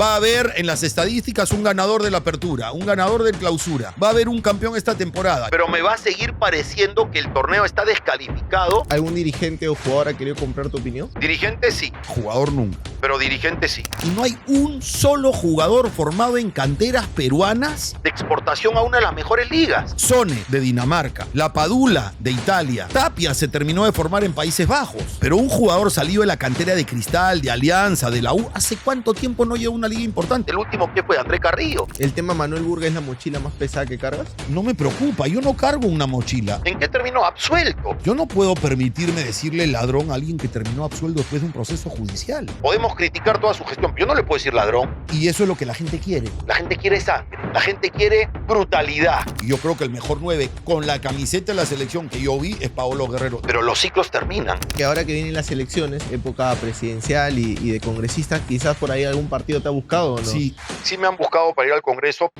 Va a haber en las estadísticas un ganador de la apertura, un ganador del clausura. Va a haber un campeón esta temporada. Pero me va a seguir pareciendo que el torneo está descalificado. ¿Algún dirigente o jugador ha querido comprar tu opinión? Dirigente sí, jugador nunca. Pero dirigente sí. Y no hay un solo jugador formado en canteras peruanas de exportación a una de las mejores ligas. Sone, de Dinamarca. La Padula, de Italia. Tapia se terminó de formar en Países Bajos. Pero un jugador salido de la cantera de Cristal, de Alianza, de la U, ¿hace cuánto tiempo no llegó a una liga importante? El último que fue André Carrillo. ¿El tema Manuel Burga es la mochila más pesada que cargas? No me preocupa, yo no cargo una mochila. ¿En qué terminó? Absuelto. Yo no puedo permitirme decirle ladrón a alguien que terminó absuelto después de un proceso judicial. Podemos criticar toda su gestión, pero yo no le puedo decir ladrón. Y eso es lo que la gente quiere. La gente quiere sangre, la gente quiere brutalidad. Y yo creo que el mejor 9 con la camiseta de la selección que yo vi es Paolo Guerrero. Pero los ciclos terminan. Que ahora que vienen las elecciones, época presidencial y de congresistas, quizás por ahí algún partido te ha buscado, ¿o no? Sí, sí me han buscado para ir al Congreso.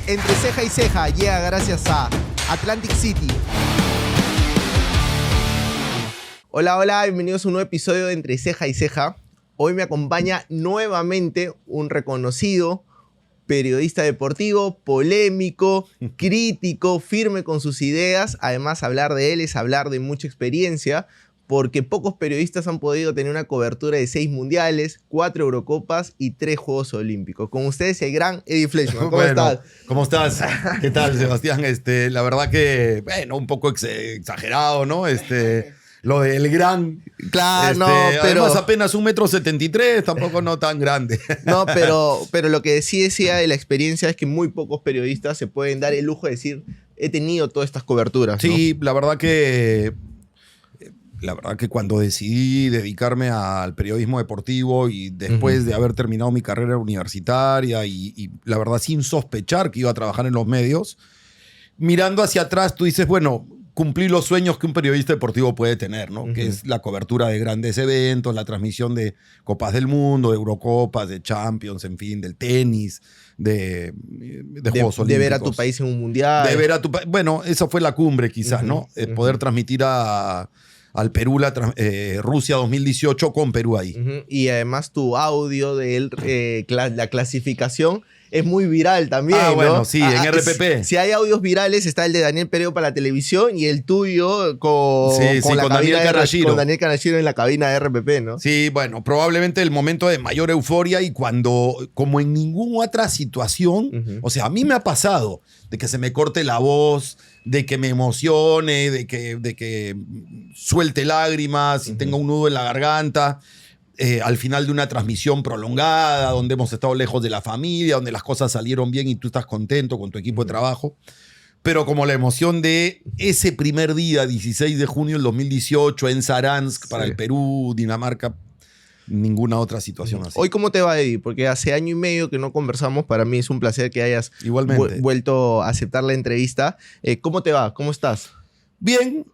Entre ceja y ceja llega gracias a Atlantic City. Hola, hola, bienvenidos a un nuevo episodio de Entre ceja y ceja. Hoy me acompaña nuevamente un reconocido periodista deportivo, polémico, crítico, firme con sus ideas. Además, hablar de él es hablar de mucha experiencia, porque pocos periodistas han podido tener una cobertura de 6 mundiales, 4 Eurocopas y 3 Juegos Olímpicos. Con ustedes el gran Eddie Fleischmann. ¿Cómo estás? ¿Cómo estás? ¿Qué tal, Sebastián? La verdad que, bueno, un poco exagerado, ¿no? Lo del gran... Claro, no, pero... Además, apenas 1,73 m, tampoco no tan grande. No, pero lo que sí decía de la experiencia es que muy pocos periodistas se pueden dar el lujo de decir, he tenido todas estas coberturas, ¿no? Sí, la verdad que cuando decidí dedicarme al periodismo deportivo y después de haber terminado mi carrera universitaria y la verdad sin sospechar que iba a trabajar en los medios, mirando hacia atrás tú dices, bueno, cumplí los sueños que un periodista deportivo puede tener, ¿no? Que es la cobertura de grandes eventos, la transmisión de Copas del Mundo, de Eurocopas, de Champions, en fin, del tenis, de Juegos Olímpicos. De ver a tu país en un mundial. De ver a tu país. Bueno, esa fue la cumbre quizás, ¿no? Poder transmitir al Perú Rusia 2018 con Perú ahí. Y además tu audio de la clasificación es muy viral también, ¿no? Bueno, sí, en RPP. Si hay audios virales, está el de Daniel Peredo para la televisión y el tuyo con Daniel Canashiro. Con Daniel Canashiro en la cabina de RPP, ¿no? Sí, bueno, probablemente el momento de mayor euforia y cuando, como en ninguna otra situación, o sea, a mí me ha pasado de que se me corte la voz, de que me emocione, de que suelte lágrimas y tenga un nudo en la garganta. Al final de una transmisión prolongada, donde hemos estado lejos de la familia, donde las cosas salieron bien y tú estás contento con tu equipo de trabajo. Pero como la emoción de ese primer día, 16 de junio del 2018, en Saransk, para el Perú, Dinamarca, ninguna otra situación así. Hoy, ¿cómo te va, Eddie? Porque hace año y medio que no conversamos. Para mí es un placer que hayas vuelto a aceptar la entrevista. ¿Cómo te va? ¿Cómo estás? Bien,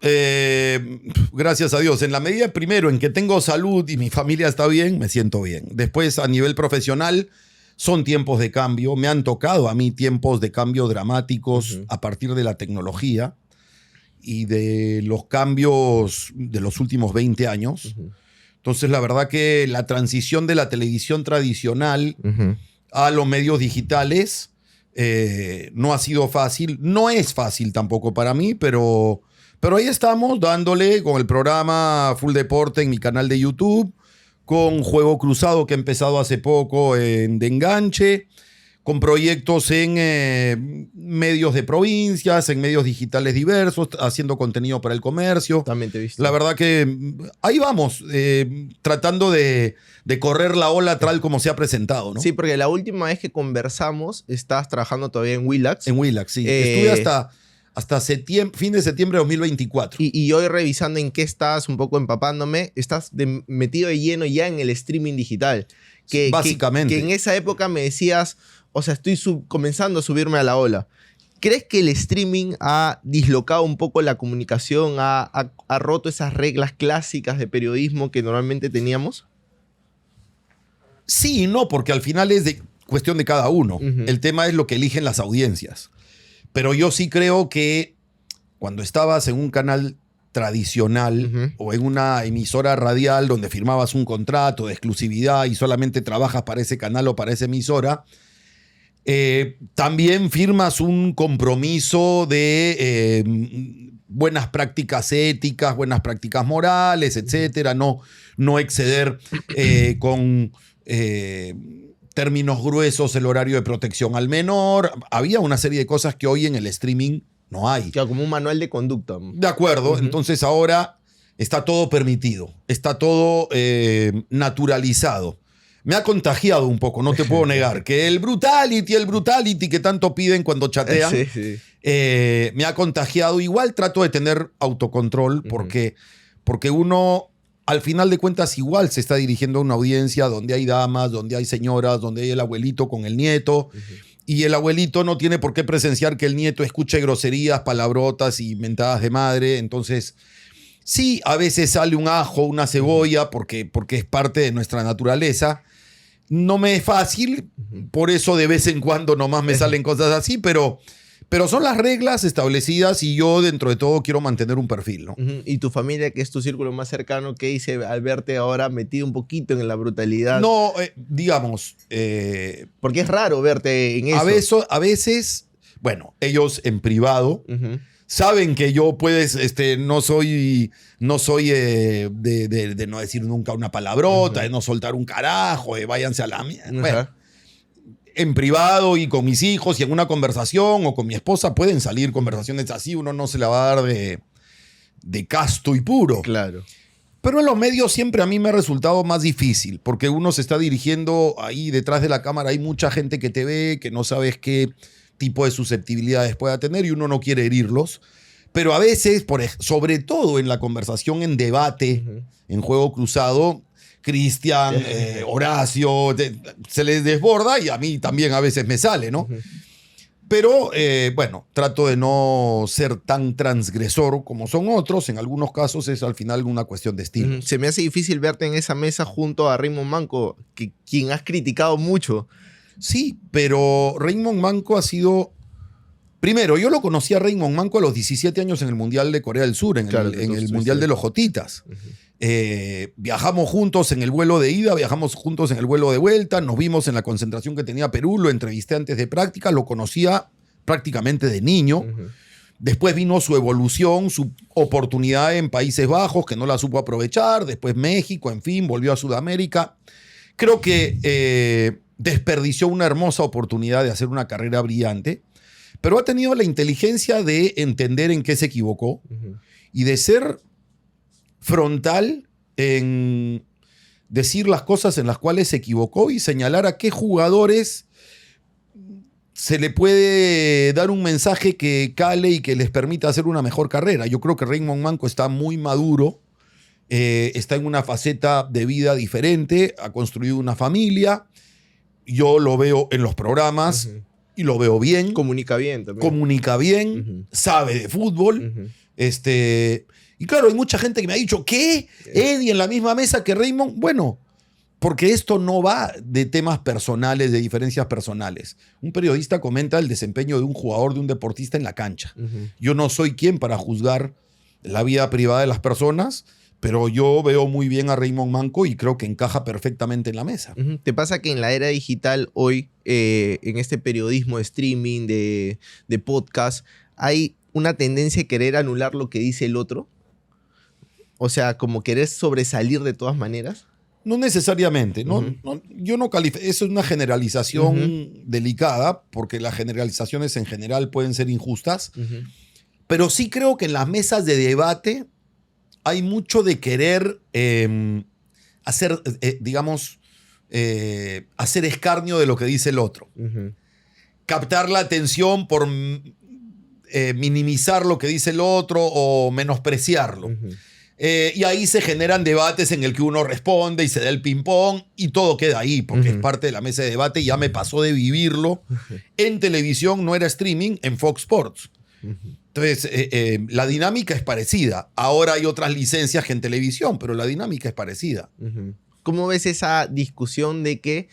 gracias a Dios. En la medida, primero, en que tengo salud y mi familia está bien, me siento bien. Después, a nivel profesional, son tiempos de cambio. Me han tocado a mí tiempos de cambio dramáticos a partir de la tecnología y de los cambios de los últimos 20 años. Entonces, la verdad que la transición de la televisión tradicional a los medios digitales no ha sido fácil. No es fácil tampoco para mí, pero ahí estamos dándole con el programa Full Deporte en mi canal de YouTube, con Juego Cruzado que he empezado hace poco de enganche, con proyectos en medios de provincias, en medios digitales diversos, haciendo contenido para el comercio. También te he visto. La verdad que ahí vamos, tratando de correr la ola tal como se ha presentado, ¿no? Sí, porque la última vez que conversamos, estabas trabajando todavía en Willax. En Willax, sí. Estuve hasta fin de septiembre de 2024. Y hoy revisando en qué estás, un poco empapándome, estás metido de lleno ya en el streaming digital. Básicamente. Que en esa época me decías, o sea, estoy comenzando a subirme a la ola. ¿Crees que el streaming ha dislocado un poco la comunicación, ha roto esas reglas clásicas de periodismo que normalmente teníamos? Sí y no, porque al final es cuestión de cada uno. El tema es lo que eligen las audiencias. Pero yo sí creo que cuando estabas en un canal tradicional o en una emisora radial donde firmabas un contrato de exclusividad y solamente trabajas para ese canal o para esa emisora, también firmas un compromiso de buenas prácticas éticas, buenas prácticas morales, etcétera, no exceder con términos gruesos el horario de protección al menor. Había una serie de cosas que hoy en el streaming no hay. Claro, como un manual de conducta. De acuerdo, entonces ahora está todo permitido, está todo naturalizado. Me ha contagiado un poco, no te puedo negar, que el brutality que tanto piden cuando chatean, Sí. Me ha contagiado. Igual trato de tener autocontrol porque uno, al final de cuentas, igual se está dirigiendo a una audiencia donde hay damas, donde hay señoras, donde hay el abuelito con el nieto. Y el abuelito no tiene por qué presenciar que el nieto escuche groserías, palabrotas y mentadas de madre. Entonces, sí, a veces sale un ajo, una cebolla, porque es parte de nuestra naturaleza. No me es fácil, por eso de vez en cuando nomás me salen cosas así, pero son las reglas establecidas y yo dentro de todo quiero mantener un perfil, ¿no? ¿Y tu familia, que es tu círculo más cercano, qué dice al verte ahora metido un poquito en la brutalidad? No, digamos... Porque es raro verte en eso. A veces, bueno, ellos en privado saben que yo no soy de no decir nunca una palabrota, de no soltar un carajo, de váyanse a la mierda. Bueno, en privado y con mis hijos y en una conversación o con mi esposa pueden salir conversaciones así, uno no se la va a dar de casto y puro. Claro. Pero en los medios siempre a mí me ha resultado más difícil, porque uno se está dirigiendo ahí detrás de la cámara, hay mucha gente que te ve, que no sabes qué tipo de susceptibilidades pueda tener y uno no quiere herirlos. Pero a veces, sobre todo en la conversación en debate, en juego cruzado, Cristian, Horacio, se les desborda y a mí también a veces me sale, ¿no? Pero, bueno, trato de no ser tan transgresor como son otros. En algunos casos es al final una cuestión de estilo. Se me hace difícil verte en esa mesa junto a Raymond Manco, quien has criticado mucho. Sí, pero Raymond Manco ha sido... Primero, yo lo conocí a Raymond Manco a los 17 años en el Mundial de Corea del Sur, en el Mundial de los Jotitas. Viajamos juntos en el vuelo de ida, viajamos juntos en el vuelo de vuelta, nos vimos en la concentración que tenía Perú, lo entrevisté antes de práctica, lo conocía prácticamente de niño. Después vino su evolución, su oportunidad en Países Bajos, que no la supo aprovechar, después México, en fin, volvió a Sudamérica. Creo que desperdició una hermosa oportunidad de hacer una carrera brillante, pero ha tenido la inteligencia de entender en qué se equivocó y de ser frontal en decir las cosas en las cuales se equivocó y señalar a qué jugadores se le puede dar un mensaje que cale y que les permita hacer una mejor carrera. Yo creo que Raymond Manco está muy maduro, está en una faceta de vida diferente, ha construido una familia. Yo lo veo en los programas y lo veo bien. Comunica bien también. Comunica bien, sabe de fútbol. Y claro, hay mucha gente que me ha dicho, ¿qué? ¿Eddie en la misma mesa que Raymond? Bueno, porque esto no va de temas personales, de diferencias personales. Un periodista comenta el desempeño de un jugador, de un deportista en la cancha. Yo no soy quien para juzgar la vida privada de las personas, pero yo veo muy bien a Raymond Manco y creo que encaja perfectamente en la mesa. ¿Te pasa que en la era digital hoy, en este periodismo de streaming, de podcast, hay una tendencia a querer anular lo que dice el otro? O sea, como querer sobresalir de todas maneras. No necesariamente. Yo no califico. Eso es una generalización delicada, porque las generalizaciones en general pueden ser injustas. Pero sí creo que en las mesas de debate hay mucho de querer hacer, hacer escarnio de lo que dice el otro. Captar la atención por minimizar lo que dice el otro o menospreciarlo. Y ahí se generan debates en el que uno responde y se da el ping-pong y todo queda ahí, porque es parte de la mesa de debate y ya me pasó de vivirlo. En televisión no era streaming, en Fox Sports. Entonces, la dinámica es parecida. Ahora hay otras licencias que en televisión, pero la dinámica es parecida. ¿Cómo ves esa discusión de que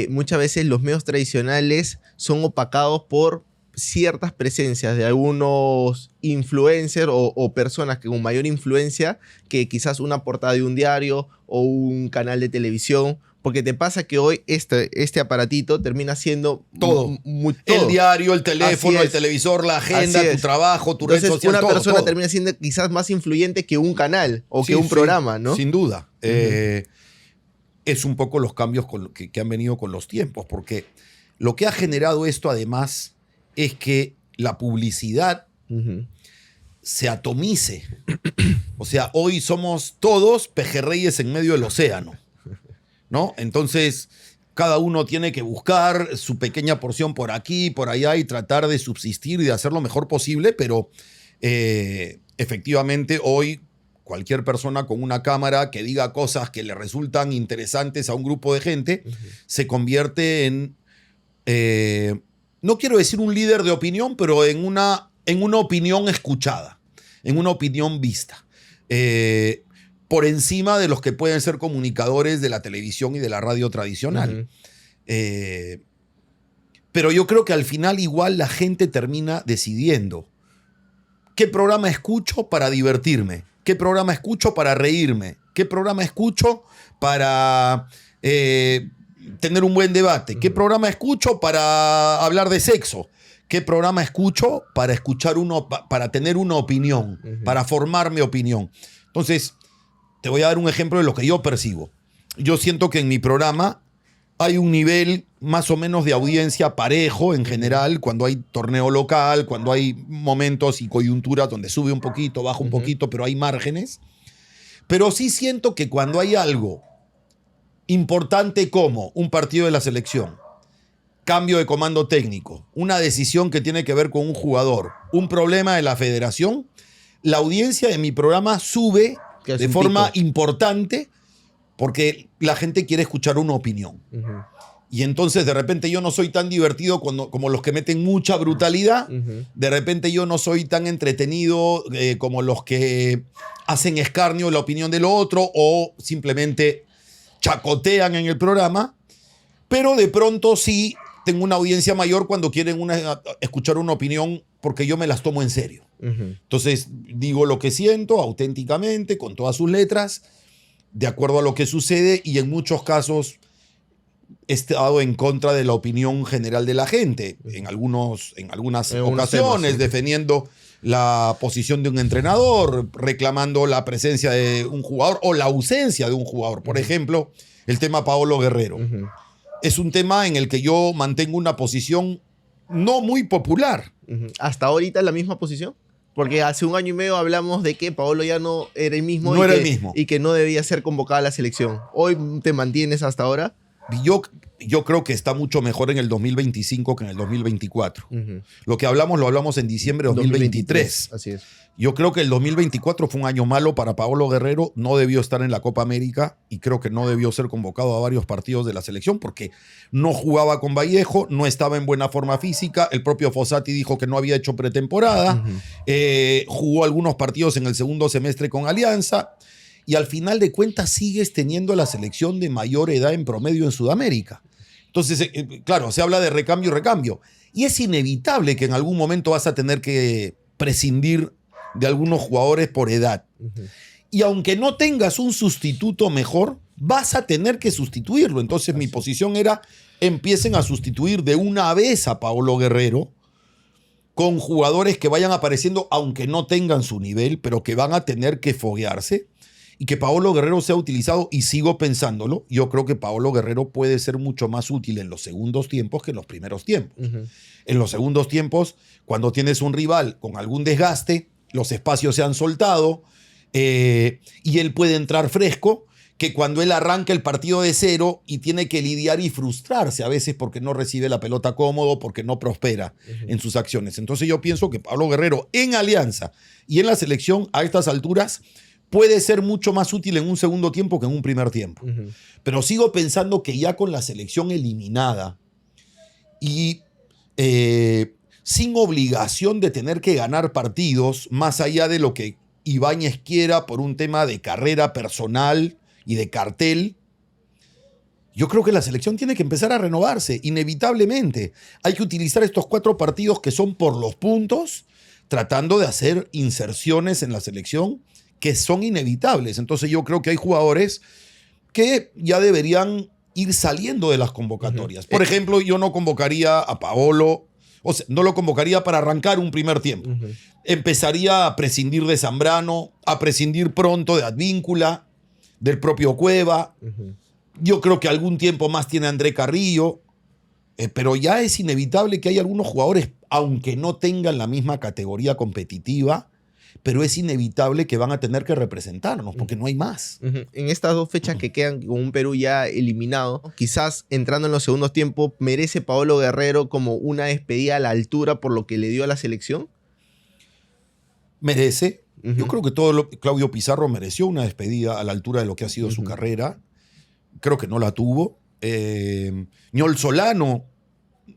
muchas veces los medios tradicionales son opacados por ciertas presencias de algunos influencers o personas que con mayor influencia que quizás una portada de un diario o un canal de televisión? Porque te pasa que hoy este aparatito termina siendo todo. Todo. El diario, el teléfono, el televisor, la agenda, tu trabajo, tu red social, una persona todo. termina siendo quizás más influyente que un canal o que un programa, ¿no? Sin duda. Es un poco los cambios que han venido con los tiempos, porque lo que ha generado esto además es que la publicidad se atomice. O sea, hoy somos todos pejerreyes en medio del océano, ¿no? Entonces, cada uno tiene que buscar su pequeña porción por aquí, por allá y tratar de subsistir y de hacer lo mejor posible, pero efectivamente hoy cualquier persona con una cámara que diga cosas que le resultan interesantes a un grupo de gente se convierte en, no quiero decir un líder de opinión, pero en una opinión escuchada, en una opinión vista. Por encima de los que pueden ser comunicadores de la televisión y de la radio tradicional. Pero yo creo que al final igual la gente termina decidiendo qué programa escucho para divertirme, qué programa escucho para reírme, qué programa escucho para tener un buen debate, qué programa escucho para hablar de sexo, qué programa escucho para para tener una opinión, para formar mi opinión. Entonces, te voy a dar un ejemplo de lo que yo percibo. Yo siento que en mi programa hay un nivel más o menos de audiencia parejo en general, cuando hay torneo local, cuando hay momentos y coyunturas donde sube un poquito, baja un poquito, pero hay márgenes. Pero sí siento que cuando hay algo importante como un partido de la selección, cambio de comando técnico, una decisión que tiene que ver con un jugador, un problema de la federación, la audiencia de mi programa sube de forma importante porque la gente quiere escuchar una opinión. Y entonces de repente yo no soy tan divertido como los que meten mucha brutalidad. De repente yo no soy tan entretenido como los que hacen escarnio de la opinión del otro o simplemente chacotean en el programa. Pero de pronto sí tengo una audiencia mayor cuando quieren escuchar una opinión porque yo me las tomo en serio. Entonces digo lo que siento auténticamente, con todas sus letras, de acuerdo a lo que sucede, y en muchos casos he estado en contra de la opinión general de la gente, en algunas ocasiones, defendiendo la posición de un entrenador, reclamando la presencia de un jugador o la ausencia de un jugador. Por ejemplo, el tema Paolo Guerrero. Es un tema en el que yo mantengo una posición no muy popular. ¿Hasta ahorita la misma posición? Porque hace un año y medio hablamos de que Paolo ya no era el mismo, y que no debía ser convocada a la selección. ¿Hoy te mantienes hasta ahora? Yo creo que está mucho mejor en el 2025 que en el 2024. Lo que hablamos lo hablamos en diciembre de 2023. Así es. Yo creo que el 2024 fue un año malo para Paolo Guerrero. No debió estar en la Copa América y creo que no debió ser convocado a varios partidos de la selección porque no jugaba con Vallejo, no estaba en buena forma física. El propio Fossati dijo que no había hecho pretemporada. Jugó algunos partidos en el segundo semestre con Alianza. Y al final de cuentas sigues teniendo la selección de mayor edad en promedio en Sudamérica. Entonces, claro, se habla de recambio y recambio. Y es inevitable que en algún momento vas a tener que prescindir de algunos jugadores por edad. Y aunque no tengas un sustituto mejor, vas a tener que sustituirlo. Entonces mi posición era, empiecen a sustituir de una vez a Paolo Guerrero con jugadores que vayan apareciendo, aunque no tengan su nivel, pero que van a tener que foguearse. Y que Paolo Guerrero sea utilizado, y sigo pensándolo, yo creo que Paolo Guerrero puede ser mucho más útil en los segundos tiempos que en los primeros tiempos. En los segundos tiempos, cuando tienes un rival con algún desgaste, los espacios se han soltado y él puede entrar fresco, que cuando él arranca el partido de cero y tiene que lidiar y frustrarse a veces porque no recibe la pelota cómodo, porque no prospera en sus acciones. Entonces yo pienso que Paolo Guerrero en Alianza y en la selección a estas alturas puede ser mucho más útil en un segundo tiempo que en un primer tiempo. Pero sigo pensando que ya con la selección eliminada y sin obligación de tener que ganar partidos, más allá de lo que Ibáñez quiera por un tema de carrera personal y de cartel, Yo creo que la selección tiene que empezar a renovarse, inevitablemente. Hay que utilizar estos 4 partidos que son por los puntos, tratando de hacer inserciones en la selección que son inevitables. Entonces yo creo que hay jugadores que ya deberían ir saliendo de las convocatorias. Por ejemplo, yo no convocaría a Paolo, o sea, no lo convocaría para arrancar un primer tiempo. Empezaría a prescindir de Zambrano, a prescindir pronto de Advíncula, del propio Cueva. Yo creo que algún tiempo más tiene André Carrillo, pero ya es inevitable que hay algunos jugadores, aunque no tengan la misma categoría competitiva, pero es inevitable que van a tener que representarnos, porque no hay más. En estas 2 fechas que quedan con un Perú ya eliminado, quizás entrando en los segundos tiempos, ¿merece Paolo Guerrero como una despedida a la altura por lo que le dio a la selección? Merece. Yo creo que Claudio Pizarro mereció una despedida a la altura de lo que ha sido su carrera. Creo que no la tuvo. Ñol Solano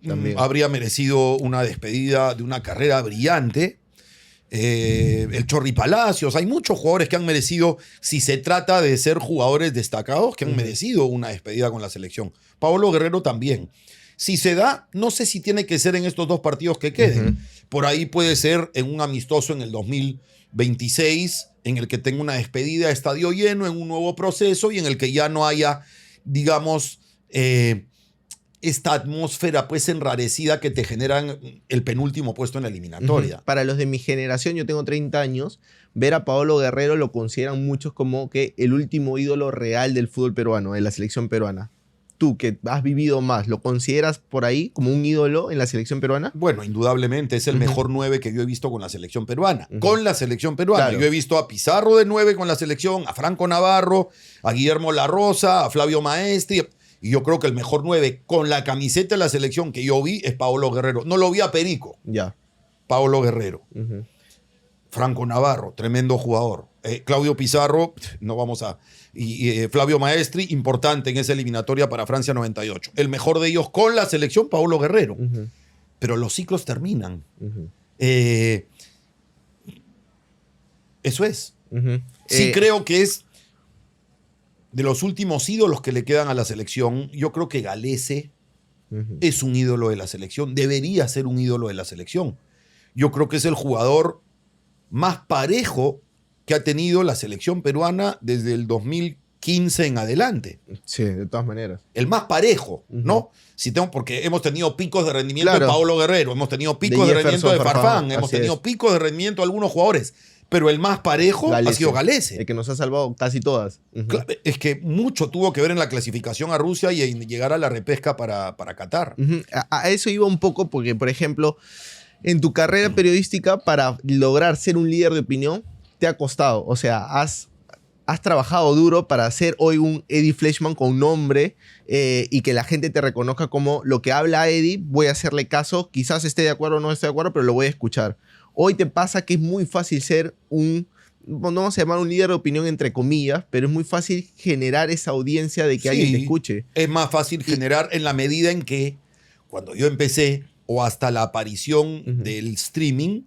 también habría merecido una despedida de una carrera brillante. El Chorri Palacios. Hay muchos jugadores que han merecido, si se trata de ser jugadores destacados, que han merecido una despedida con la selección. Paolo Guerrero también. Si se da, no sé si tiene que ser en estos 2 partidos que queden. Por ahí puede ser en un amistoso en el 2026, en el que tenga una despedida a estadio lleno, en un nuevo proceso y en el que ya no haya, digamos, esta atmósfera pues enrarecida que te generan el penúltimo puesto en la eliminatoria. Para los de mi generación, yo tengo 30 años, ver a Paolo Guerrero lo consideran muchos como que el último ídolo real del fútbol peruano, de la selección peruana. Tú, que has vivido más, ¿lo consideras por ahí como un ídolo en la selección peruana? Bueno, indudablemente es el mejor 9 que yo he visto con la selección peruana. Con la selección peruana. Claro. Yo he visto a Pizarro de 9 con la selección, a Franco Navarro, a Guillermo La Rosa, a Flavio Maestri. Y yo creo que el mejor 9 con la camiseta de la selección que yo vi es Paolo Guerrero. No lo vi a Perico. Ya. Paolo Guerrero. Franco Navarro, tremendo jugador. Claudio Pizarro, no vamos a... Y Flavio Maestri, importante en esa eliminatoria para Francia 98. El mejor de ellos con la selección, Paolo Guerrero. Pero los ciclos terminan. Eso es. Sí creo que es de los últimos ídolos que le quedan a la selección. Yo creo que Galese es un ídolo de la selección. Debería ser un ídolo de la selección. Yo creo que es el jugador más parejo que ha tenido la selección peruana desde el 2015 en adelante. Sí, de todas maneras. El más parejo, ¿no? Porque hemos tenido picos de rendimiento de Paolo Guerrero, hemos tenido picos de rendimiento de Farfán, hemos tenido picos de rendimiento de algunos jugadores, pero el más parejo ha sido Galese. El que nos ha salvado casi todas. Es que mucho tuvo que ver en la clasificación a Rusia y en llegar a la repesca para Qatar. A eso iba un poco porque, por ejemplo, en tu carrera periodística, para lograr ser un líder de opinión, te ha costado. O sea, has trabajado duro para ser hoy un Eddie Fleischmann con nombre y que la gente te reconozca como lo que habla Eddie, voy a hacerle caso, quizás esté de acuerdo o no esté de acuerdo, pero lo voy a escuchar. Hoy te pasa que es muy fácil ser no vamos a llamar un líder de opinión entre comillas, pero es muy fácil generar esa audiencia de que alguien te escuche. Es más fácil generar en la medida en que cuando yo empecé o hasta la aparición del streaming,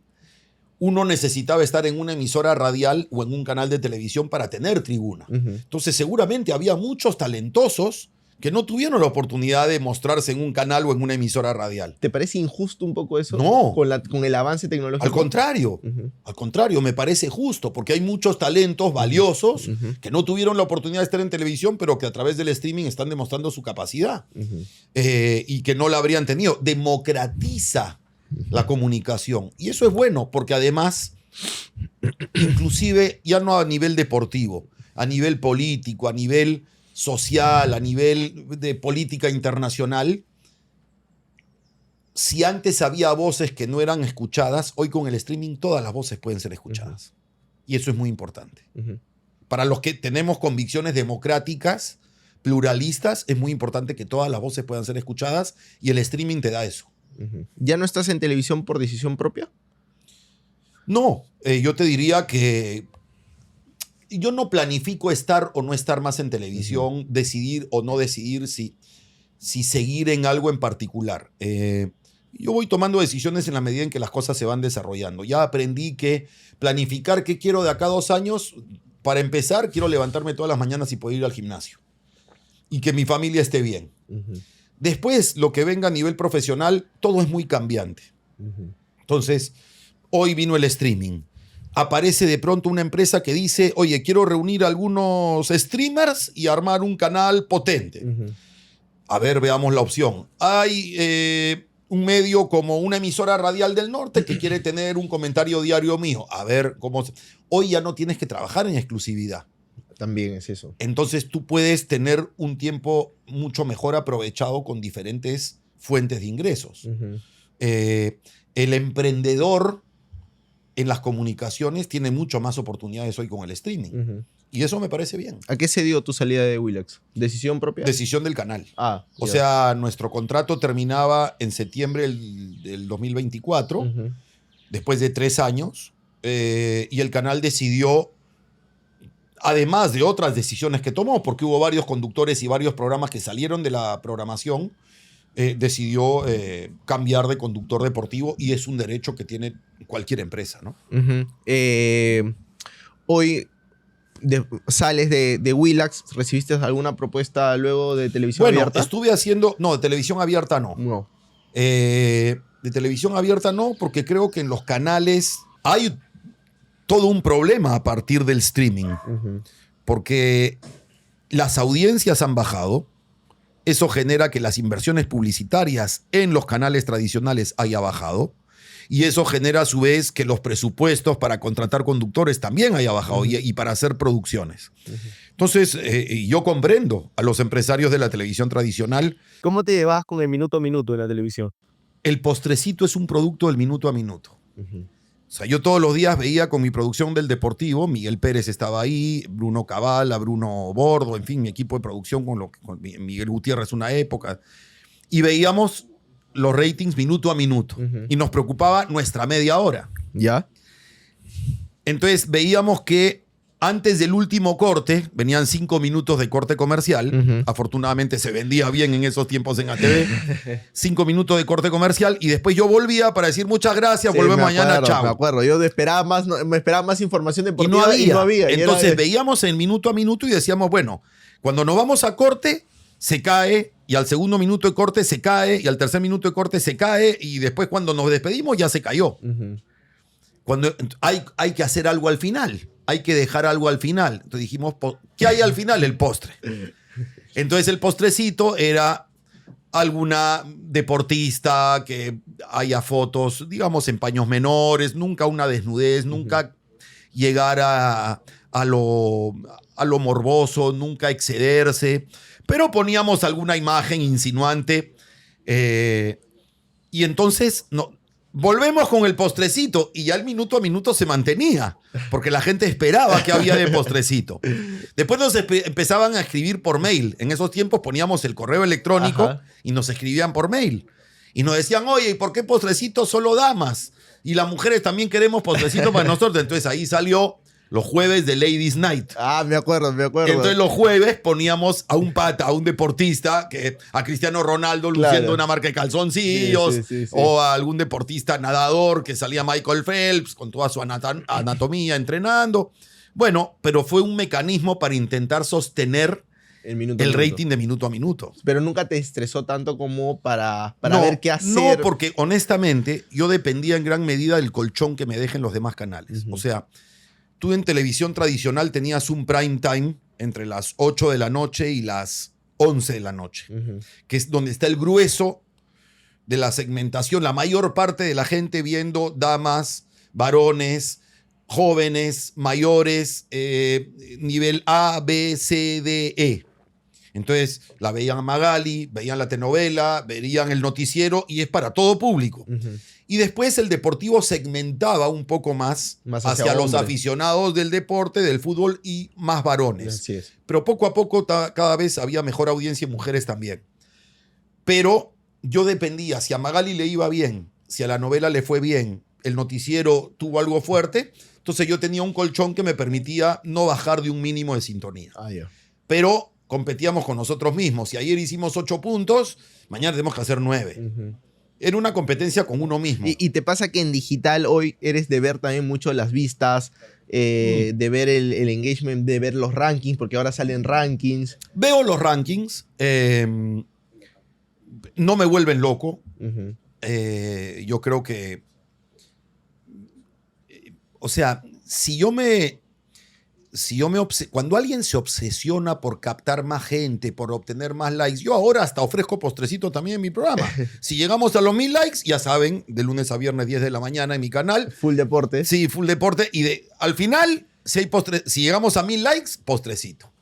uno necesitaba estar en una emisora radial o en un canal de televisión para tener tribuna. Entonces seguramente había muchos talentosos que no tuvieron la oportunidad de mostrarse en un canal o en una emisora radial. ¿Te parece injusto un poco eso? No. Con el avance tecnológico. Al contrario, me parece justo, porque hay muchos talentos valiosos que no tuvieron la oportunidad de estar en televisión, pero que a través del streaming están demostrando su capacidad y que no la habrían tenido. Democratiza la comunicación. Y eso es bueno, porque además, inclusive ya no a nivel deportivo, a nivel político, a nivel social, a nivel de política internacional, si antes había voces que no eran escuchadas, hoy con el streaming todas las voces pueden ser escuchadas. Y eso es muy importante. Para los que tenemos convicciones democráticas, pluralistas, es muy importante que todas las voces puedan ser escuchadas y el streaming te da eso. ¿Ya no estás en televisión por decisión propia? No, yo te diría que yo no planifico estar o no estar más en televisión, decidir o no decidir si seguir en algo en particular. Yo voy tomando decisiones en la medida en que las cosas se van desarrollando. Ya aprendí que planificar qué quiero de acá a 2 años, para empezar, quiero levantarme todas las mañanas y poder ir al gimnasio. y que mi familia esté bien. Después, lo que venga a nivel profesional, todo es muy cambiante. Entonces, hoy vino el streaming. Aparece de pronto una empresa que dice, oye, quiero reunir a algunos streamers y armar un canal potente. A ver, veamos la opción. Hay un medio como una emisora radial del norte que quiere tener un comentario diario mío. A ver cómo... Hoy ya no tienes que trabajar en exclusividad. También es eso. Entonces tú puedes tener un tiempo mucho mejor aprovechado con diferentes fuentes de ingresos. El emprendedor en las comunicaciones tiene mucho más oportunidades hoy con el streaming. Y eso me parece bien. ¿A qué se dio tu salida de Willax? ¿Decisión propia? Decisión del canal. O ya. sea, nuestro contrato terminaba en septiembre del 2024, después de 3 años, y el canal decidió, además de otras decisiones que tomó, porque hubo varios conductores y varios programas que salieron de la programación, decidió cambiar de conductor deportivo, y es un derecho que tiene cualquier empresa, ¿no? Hoy sales de Willax, ¿recibiste alguna propuesta luego de televisión abierta? Estuve haciendo... No, de televisión abierta no. No. De televisión abierta no, porque creo que en los canales hay todo un problema a partir del streaming. Porque las audiencias han bajado. Eso genera que las inversiones publicitarias en los canales tradicionales haya bajado. Y eso genera a su vez que los presupuestos para contratar conductores también haya bajado y para hacer producciones. Entonces, yo comprendo a los empresarios de la televisión tradicional. ¿Cómo te llevas con el minuto a minuto en la televisión? El postrecito es un producto del minuto a minuto. O sea, yo todos los días veía con mi producción del Deportivo, Miguel Pérez estaba ahí, Bruno Cabala, Bruno Bordo, en fin, mi equipo de producción con Miguel Gutiérrez una época. Y veíamos los ratings minuto a minuto. Y nos preocupaba nuestra media hora. ¿Ya? Entonces veíamos que antes del último corte, venían 5 minutos de corte comercial. Afortunadamente se vendía bien en esos tiempos en ATV. 5 minutos de corte comercial, y después yo volvía para decir muchas gracias, Sí, volvemos me mañana, acuerdo, chao. Me acuerdo, yo me esperaba más información deportiva y no había. Y Entonces veíamos en minuto a minuto y decíamos, bueno, cuando nos vamos a corte, se cae, y al segundo minuto de corte se cae, y al tercer minuto de corte se cae, y después cuando nos despedimos ya se cayó. Cuando hay que hacer algo al final, hay que dejar algo al final. Entonces dijimos, ¿qué hay al final? El postre. Entonces el postrecito era alguna deportista que haya fotos, digamos, en paños menores, nunca una desnudez, nunca llegar a lo morboso, nunca excederse, pero poníamos alguna imagen insinuante, y entonces volvemos con el postrecito, y ya el minuto a minuto se mantenía, porque la gente esperaba que había de postrecito. Después nos empezaban a escribir por mail. En esos tiempos poníamos el correo electrónico y nos escribían por mail. Y nos decían, oye, ¿y por qué postrecito solo damas? Y las mujeres también queremos postrecito para nosotros. Entonces ahí salió los jueves de Ladies Night. Me acuerdo. Entonces los jueves poníamos a un pata, a un deportista, a Cristiano Ronaldo luciendo una marca de calzoncillos, sí. o a algún deportista nadador que salía Michael Phelps con toda su anatomía entrenando. Bueno, pero fue un mecanismo para intentar sostener el rating de minuto a minuto. Pero nunca te estresó tanto como para ver qué hacer. No, porque honestamente yo dependía en gran medida del colchón que me dejen los demás canales. O sea, tú en televisión tradicional tenías un prime time entre las 8 de la noche y las 11 de la noche, que es donde está el grueso de la segmentación, la mayor parte de la gente viendo damas, varones, jóvenes, mayores, nivel A, B, C, D, E. Entonces la veían a Magali, veían la telenovela, veían el noticiero, y es para todo público. Y después el deportivo segmentaba un poco más hacia los aficionados del deporte, del fútbol, y más varones. Así es. Pero poco a poco cada vez había mejor audiencia en mujeres también. Pero yo dependía, si a Magali le iba bien, si a la novela le fue bien, el noticiero tuvo algo fuerte, entonces yo tenía un colchón que me permitía no bajar de un mínimo de sintonía. Pero competíamos con nosotros mismos. Si ayer hicimos 8 puntos, mañana tenemos que hacer 9. Era una competencia con uno mismo. Y te pasa que en digital hoy eres de ver también mucho las vistas, de ver el engagement, de ver los rankings, porque ahora salen rankings. Veo los rankings, no me vuelven loco. Ujú. Yo creo que, o sea, cuando alguien se obsesiona por captar más gente, por obtener más likes, yo ahora hasta ofrezco postrecito también en mi programa. Si llegamos a los 1000 likes, ya saben, de lunes a viernes 10 de la mañana en mi canal. Full deporte. Sí, full deporte. Y al final, si llegamos a 1000 likes, postrecito.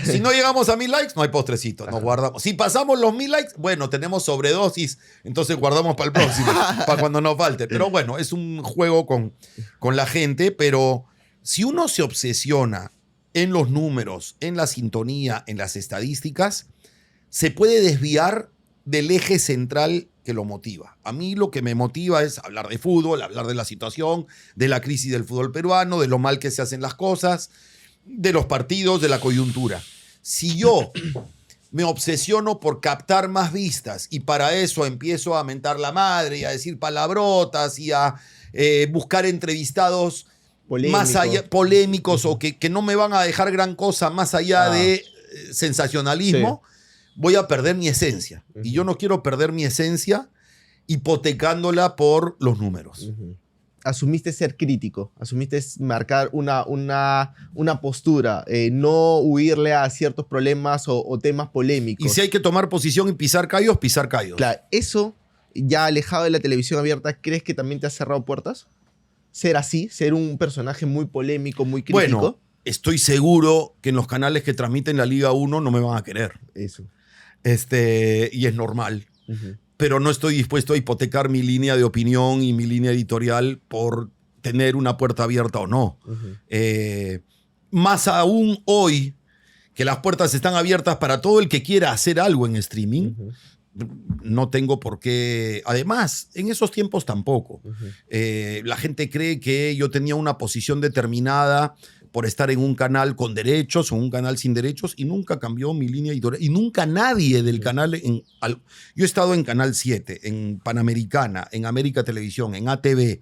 Si no llegamos a 1000 likes, no hay postrecito, nos guardamos. Si pasamos los 1000 likes, bueno, tenemos sobredosis, entonces guardamos para el próximo, para cuando nos falte. Pero bueno, es un juego con la gente, pero si uno se obsesiona en los números, en la sintonía, en las estadísticas, se puede desviar del eje central que lo motiva. A mí lo que me motiva es hablar de fútbol, hablar de la situación, de la crisis del fútbol peruano, de lo mal que se hacen las cosas, de los partidos, de la coyuntura. Si yo me obsesiono por captar más vistas y para eso empiezo a mentar la madre y a decir palabrotas y a buscar entrevistados más allá, polémicos o que no me van a dejar gran cosa más allá de sensacionalismo, voy a perder mi esencia. Y yo no quiero perder mi esencia hipotecándola por los números. Asumiste ser crítico, asumiste marcar una postura, no huirle a ciertos problemas o temas polémicos. Y si hay que tomar posición y pisar callos, pisar callos. Claro, eso, ya alejado de la televisión abierta, ¿crees que también te ha cerrado puertas? Ser así, ser un personaje muy polémico, muy crítico. Bueno, estoy seguro que en los canales que transmiten la Liga 1 no me van a querer. Eso. Y es normal. Pero no estoy dispuesto a hipotecar mi línea de opinión y mi línea editorial por tener una puerta abierta o no. Más aún hoy, que las puertas están abiertas para todo el que quiera hacer algo en streaming, no tengo por qué. Además, en esos tiempos tampoco. La gente cree que yo tenía una posición determinada por estar en un canal con derechos o un canal sin derechos y nunca cambió mi línea editorial. Y nunca nadie del canal. Yo he estado en Canal 7, en Panamericana, en América Televisión, en ATV,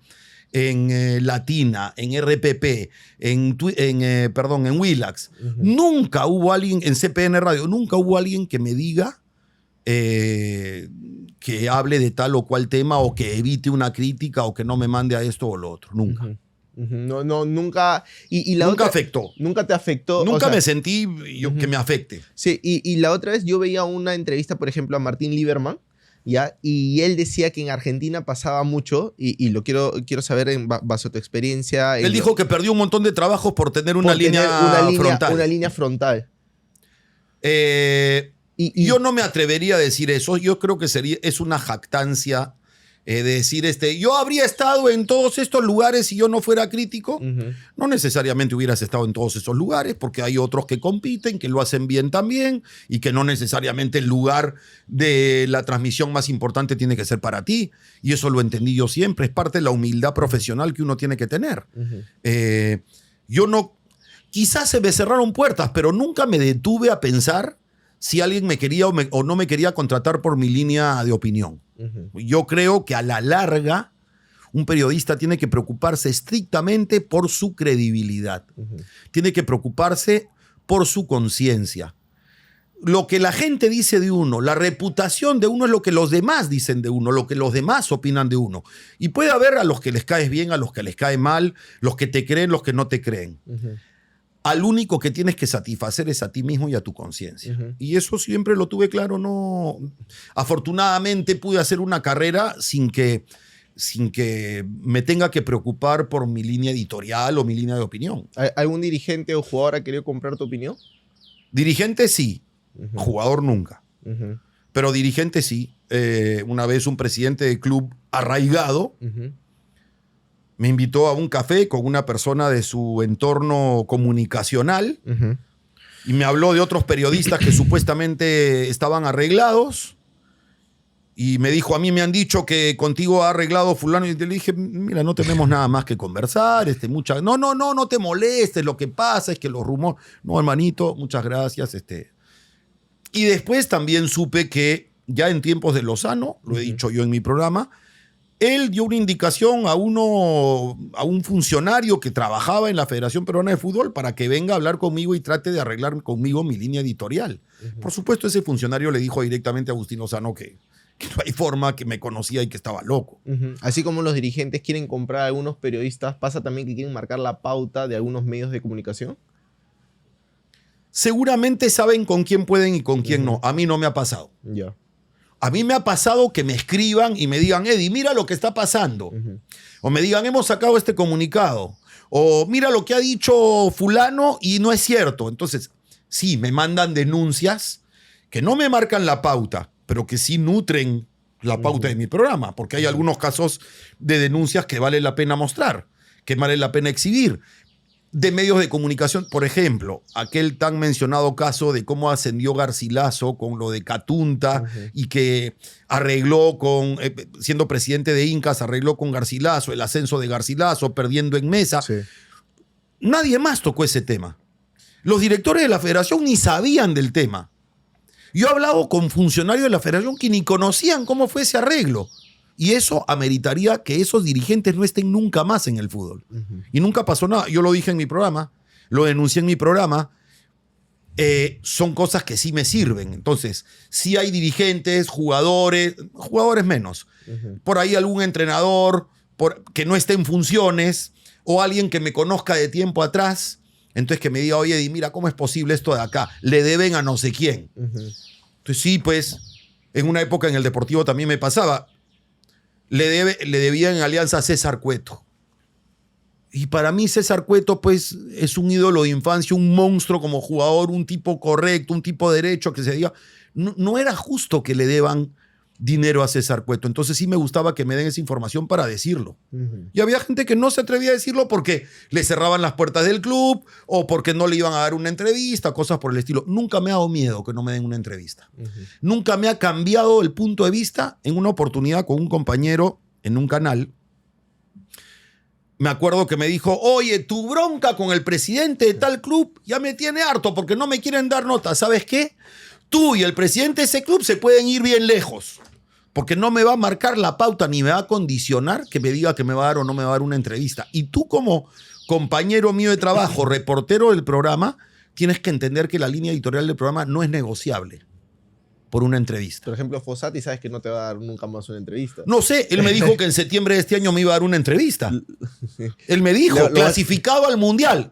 en Latina, en RPP, en Willax. Nunca hubo alguien, en CPN Radio, nunca hubo alguien que me diga que hable de tal o cual tema o que evite una crítica o que no me mande a esto o lo otro. Nunca. No, nunca. Nunca afectó. Nunca te afectó. Nunca me sentí que me afecte. Sí, y la otra vez yo veía una entrevista, por ejemplo, a Martín Lieberman, ¿ya? Y él decía que en Argentina pasaba mucho, y lo quiero saber bajo tu experiencia. Él dijo que perdió un montón de trabajos por tener una línea frontal. Una línea frontal. Yo no me atrevería a decir eso. Yo creo que es una jactancia de decir, yo habría estado en todos estos lugares si yo no fuera crítico. No necesariamente hubieras estado en todos esos lugares, porque hay otros que compiten, que lo hacen bien también, y que no necesariamente el lugar de la transmisión más importante tiene que ser para ti. Y eso lo entendí yo siempre. Es parte de la humildad profesional que uno tiene que tener. Yo no... Quizás se me cerraron puertas, pero nunca me detuve a pensar si alguien me quería o no me quería contratar por mi línea de opinión. Yo creo que a la larga un periodista tiene que preocuparse estrictamente por su credibilidad. Tiene que preocuparse por su conciencia. Lo que la gente dice de uno, la reputación de uno es lo que los demás dicen de uno, lo que los demás opinan de uno. Y puede haber a los que les caes bien, a los que les cae mal, los que te creen, los que no te creen. Al único que tienes que satisfacer es a ti mismo y a tu conciencia. Y eso siempre lo tuve claro. No, afortunadamente pude hacer una carrera sin que me tenga que preocupar por mi línea editorial o mi línea de opinión. ¿Algún dirigente o jugador ha querido comprar tu opinión? Dirigente sí, jugador nunca. Pero dirigente sí. Una vez un presidente de club arraigado me invitó a un café con una persona de su entorno comunicacional y me habló de otros periodistas que supuestamente estaban arreglados y me dijo, a mí me han dicho que contigo ha arreglado fulano, y le dije, mira, no tenemos nada más que conversar, no te molestes, lo que pasa es que los rumores, no, hermanito, muchas gracias. Y después también supe que ya en tiempos de Lozano, lo he dicho yo en mi programa, él dio una indicación a un funcionario que trabajaba en la Federación Peruana de Fútbol para que venga a hablar conmigo y trate de arreglar conmigo mi línea editorial. Por supuesto, ese funcionario le dijo directamente a Agustín Lozano que no hay forma, que me conocía y que estaba loco. Así como los dirigentes quieren comprar a algunos periodistas, ¿pasa también que quieren marcar la pauta de algunos medios de comunicación? Seguramente saben con quién pueden y con quién no. A mí no me ha pasado. Ya. A mí me ha pasado que me escriban y me digan, Eddie, mira lo que está pasando. O me digan, hemos sacado este comunicado. O mira lo que ha dicho fulano y no es cierto. Entonces, sí, me mandan denuncias que no me marcan la pauta, pero que sí nutren la pauta de mi programa, porque hay algunos casos de denuncias que vale la pena mostrar, que vale la pena exhibir. De medios de comunicación, por ejemplo, aquel tan mencionado caso de cómo ascendió Garcilaso con lo de Catunta y que arregló con, siendo presidente de Incas, arregló con Garcilaso, el ascenso de Garcilaso, perdiendo en mesa. Sí. Nadie más tocó ese tema. Los directores de la federación ni sabían del tema. Yo he hablado con funcionarios de la federación que ni conocían cómo fue ese arreglo. Y eso ameritaría que esos dirigentes no estén nunca más en el fútbol. Y nunca pasó nada. Yo lo dije en mi programa, lo denuncié en mi programa. Son cosas que sí me sirven. Entonces, sí hay dirigentes, jugadores menos. Por ahí algún entrenador que no esté en funciones o alguien que me conozca de tiempo atrás. Entonces que me diga, oye, Eddie, mira, ¿cómo es posible esto de acá? Le deben a no sé quién. Entonces sí, pues, en una época en el Deportivo también me pasaba. Le debía en Alianza a César Cueto. Y para mí César Cueto, pues, es un ídolo de infancia, un monstruo como jugador, un tipo correcto, un tipo derecho, que se diga. No era justo que le deban dinero a César Cueto. Entonces sí me gustaba que me den esa información para decirlo. Y había gente que no se atrevía a decirlo porque le cerraban las puertas del club o porque no le iban a dar una entrevista, cosas por el estilo. Nunca me ha dado miedo que no me den una entrevista. Nunca me ha cambiado el punto de vista en una oportunidad con un compañero en un canal. Me acuerdo que me dijo, oye, tu bronca con el presidente de tal club ya me tiene harto porque no me quieren dar nota. ¿Sabes qué? Tú y el presidente de ese club se pueden ir bien lejos. Porque no me va a marcar la pauta ni me va a condicionar que me diga que me va a dar o no me va a dar una entrevista. Y tú como compañero mío de trabajo, reportero del programa, tienes que entender que la línea editorial del programa no es negociable por una entrevista. Por ejemplo, Fossati, sabes que no te va a dar nunca más una entrevista. No sé, él me dijo que en septiembre de este año me iba a dar una entrevista. Él me dijo, clasificado al Mundial.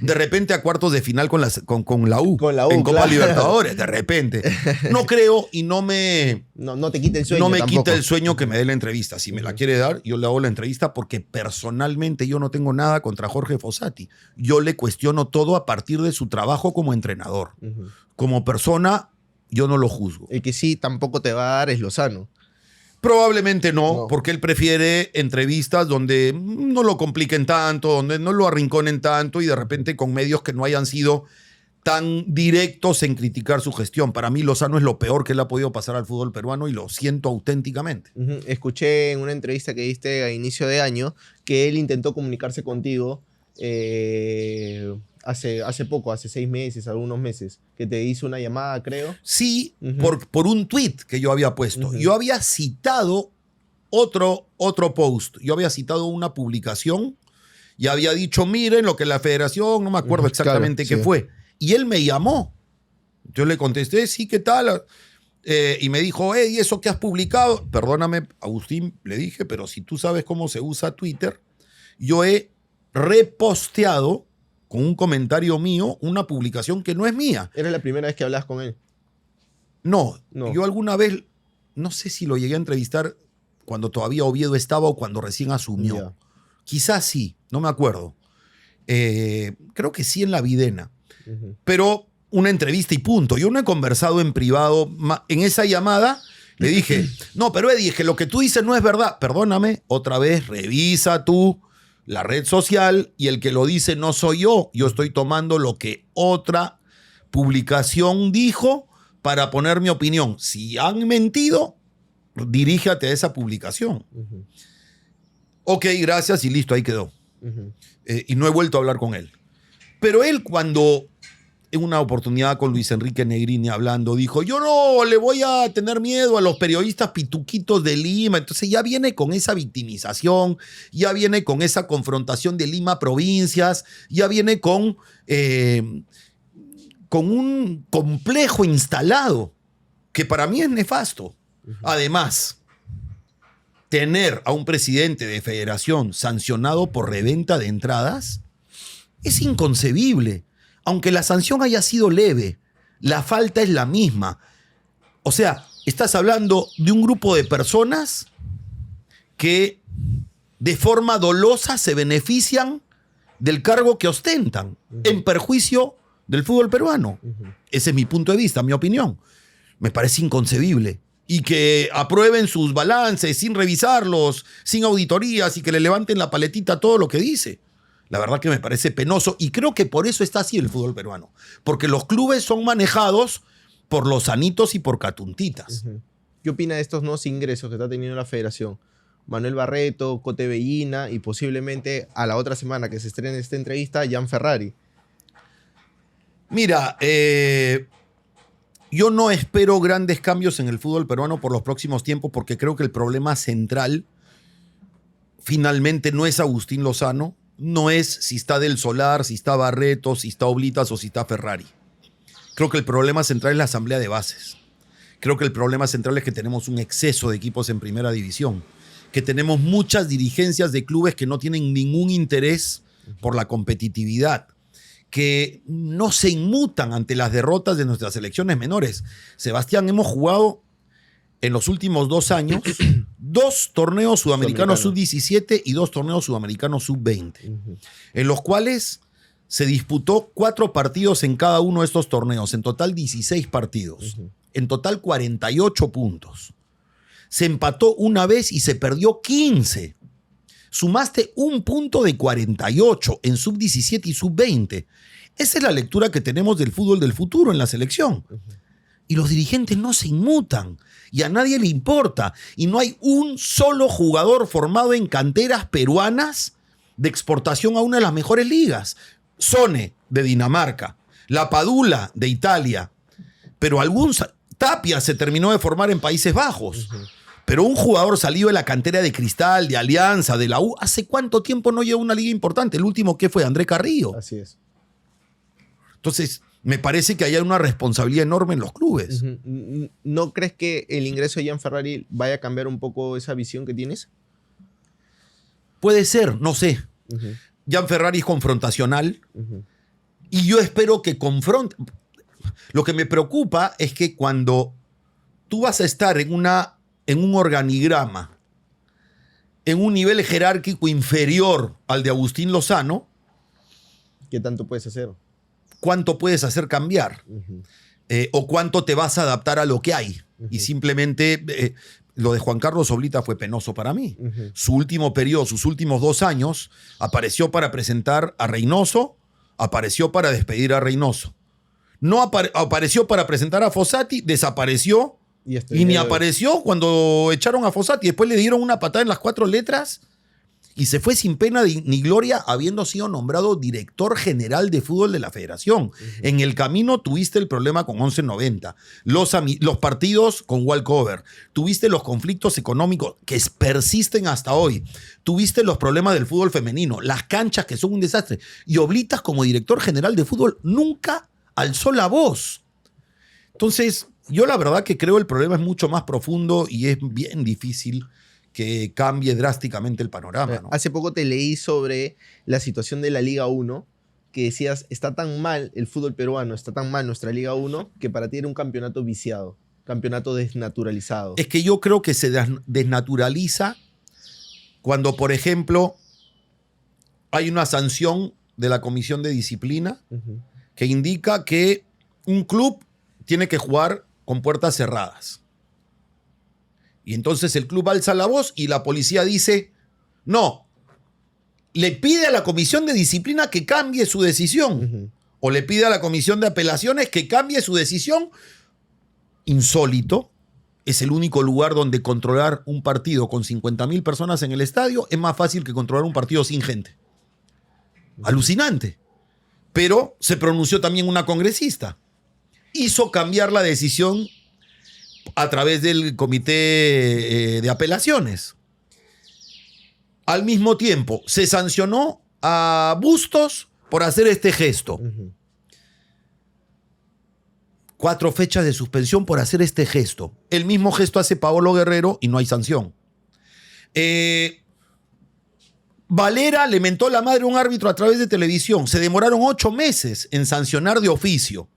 De repente a cuartos de final con la U. Con la U, en Copa claro. Libertadores, de repente. No creo y no me... No te quita el sueño. No me tampoco. quita el sueño que me dé la entrevista. Si me la quiere dar, yo le hago la entrevista porque personalmente yo no tengo nada contra Jorge Fossati. Yo le cuestiono todo a partir de su trabajo como entrenador. Como persona, yo no lo juzgo. El que sí tampoco te va a dar es Lozano. Probablemente no, porque él prefiere entrevistas donde no lo compliquen tanto, donde no lo arrinconen tanto y de repente con medios que no hayan sido tan directos en criticar su gestión. Para mí Lozano es lo peor que le ha podido pasar al fútbol peruano y lo siento auténticamente. Escuché en una entrevista que diste a inicio de año que él intentó comunicarse contigo hace poco, hace 6 meses, algunos meses, que te hizo una llamada, creo. Sí, por un tweet que yo había puesto. Yo había citado otro post. Yo había citado una publicación y había dicho, miren lo que la federación, no me acuerdo exactamente qué fue. Y él me llamó. Yo le contesté, sí, ¿qué tal? Y me dijo, ¿y eso que has publicado? Perdóname, Agustín, le dije, pero si tú sabes cómo se usa Twitter, yo he reposteado con un comentario mío una publicación que no es mía. ¿Era la primera vez que hablas con él? No, yo alguna vez, no sé si lo llegué a entrevistar cuando todavía Oviedo estaba o cuando recién asumió. Yeah. Quizás sí, no me acuerdo. Creo que sí en La Videna. Pero una entrevista y punto. Yo no he conversado en privado. En esa llamada le dije, no, pero Eddie, es que lo que tú dices no es verdad. Perdóname, otra vez, revisa tú la red social y el que lo dice no soy yo. Yo estoy tomando lo que otra publicación dijo para poner mi opinión. Si han mentido, diríjate a esa publicación. Ok, gracias y listo, ahí quedó. Y no he vuelto a hablar con él. Pero él cuando en una oportunidad con Luis Enrique Negrini hablando, dijo, yo no le voy a tener miedo a los periodistas pituquitos de Lima. Entonces ya viene con esa victimización, ya viene con esa confrontación de Lima provincias, ya viene con un complejo instalado que para mí es nefasto. Además, tener a un presidente de federación sancionado por reventa de entradas es inconcebible. Aunque la sanción haya sido leve, la falta es la misma. O sea, estás hablando de un grupo de personas que de forma dolosa se benefician del cargo que ostentan, en perjuicio del fútbol peruano. Ese es mi punto de vista, mi opinión. Me parece inconcebible. Y que aprueben sus balances sin revisarlos, sin auditorías y que le levanten la paletita a todo lo que dice. La verdad que me parece penoso y creo que por eso está así el fútbol peruano. Porque los clubes son manejados por los sanitos y por catuntitas. ¿Qué opina de estos nuevos ingresos que está teniendo la federación? Manuel Barreto, Cote Bellina y posiblemente a la otra semana que se estrene esta entrevista, Jan Ferrari. Mira, yo no espero grandes cambios en el fútbol peruano por los próximos tiempos porque creo que el problema central finalmente no es Agustín Lozano, no es si está Del Solar, si está Barreto, si está Oblitas o si está Ferrari. Creo que el problema central es la asamblea de bases. Creo que el problema central es que tenemos un exceso de equipos en primera división, que tenemos muchas dirigencias de clubes que no tienen ningún interés por la competitividad, que no se inmutan ante las derrotas de nuestras selecciones menores. Sebastián, hemos jugado en los últimos 2 años 2 torneos sudamericanos sub-17 y 2 torneos sudamericanos sub-20, en los cuales se disputó 4 partidos en cada uno de estos torneos, en total 16 partidos, en total 48 puntos. Se empató una vez y se perdió 15. Sumaste un punto de 48 en sub-17 y sub-20. Esa es la lectura que tenemos del fútbol del futuro en la selección. Y los dirigentes no se inmutan y a nadie le importa. Y no hay un solo jugador formado en canteras peruanas de exportación a una de las mejores ligas. Sone, de Dinamarca. La Padula, de Italia. Pero Tapia se terminó de formar en Países Bajos. Pero un jugador salido de la cantera de Cristal, de Alianza, de la U, ¿hace cuánto tiempo no llegó a una liga importante? El último que fue André Carrillo. Así es. Entonces, me parece que hay una responsabilidad enorme en los clubes. ¿No crees que el ingreso de Jan Ferrari vaya a cambiar un poco esa visión que tienes? Puede ser, no sé. Jan Ferrari es confrontacional y yo espero que confronte. Lo que me preocupa es que cuando tú vas a estar en un organigrama, en un nivel jerárquico inferior al de Agustín Lozano, ¿qué tanto puedes hacer? ¿Cuánto puedes hacer cambiar? O cuánto te vas a adaptar a lo que hay. Y simplemente lo de Juan Carlos Oblita fue penoso para mí. Su último periodo, sus últimos 2 años, apareció para presentar a Reynoso, apareció para despedir a Reynoso. No apareció para presentar a Fossati, desapareció y ni apareció cuando echaron a Fossati. Después le dieron una patada en las 4 letras y se fue sin pena ni gloria habiendo sido nombrado director general de fútbol de la federación. En el camino tuviste el problema con 1190, los partidos con walkover, tuviste los conflictos económicos que persisten hasta hoy, tuviste los problemas del fútbol femenino, las canchas que son un desastre. Y Oblitas, como director general de fútbol, nunca alzó la voz. Entonces, yo la verdad que creo el problema es mucho más profundo y es bien difícil que cambie drásticamente el panorama, ¿no? Hace poco te leí sobre la situación de la Liga 1, que decías, está tan mal el fútbol peruano, está tan mal nuestra Liga 1, que para ti era un campeonato viciado, campeonato desnaturalizado. Es que yo creo que se desnaturaliza cuando, por ejemplo, hay una sanción de la Comisión de Disciplina que indica que un club tiene que jugar con puertas cerradas. Y entonces el club alza la voz y la policía dice, no, le pide a la Comisión de Disciplina que cambie su decisión. O le pide a la Comisión de Apelaciones que cambie su decisión. Insólito. Es el único lugar donde controlar un partido con 50.000 personas en el estadio es más fácil que controlar un partido sin gente. Alucinante. Pero se pronunció también una congresista. Hizo cambiar la decisión a través del comité de apelaciones. Al mismo tiempo, se sancionó a Bustos por hacer este gesto. 4 fechas de suspensión por hacer este gesto. El mismo gesto hace Paolo Guerrero y no hay sanción. Valera le mentó la madre a un árbitro a través de televisión. Se demoraron 8 meses en sancionar de oficio.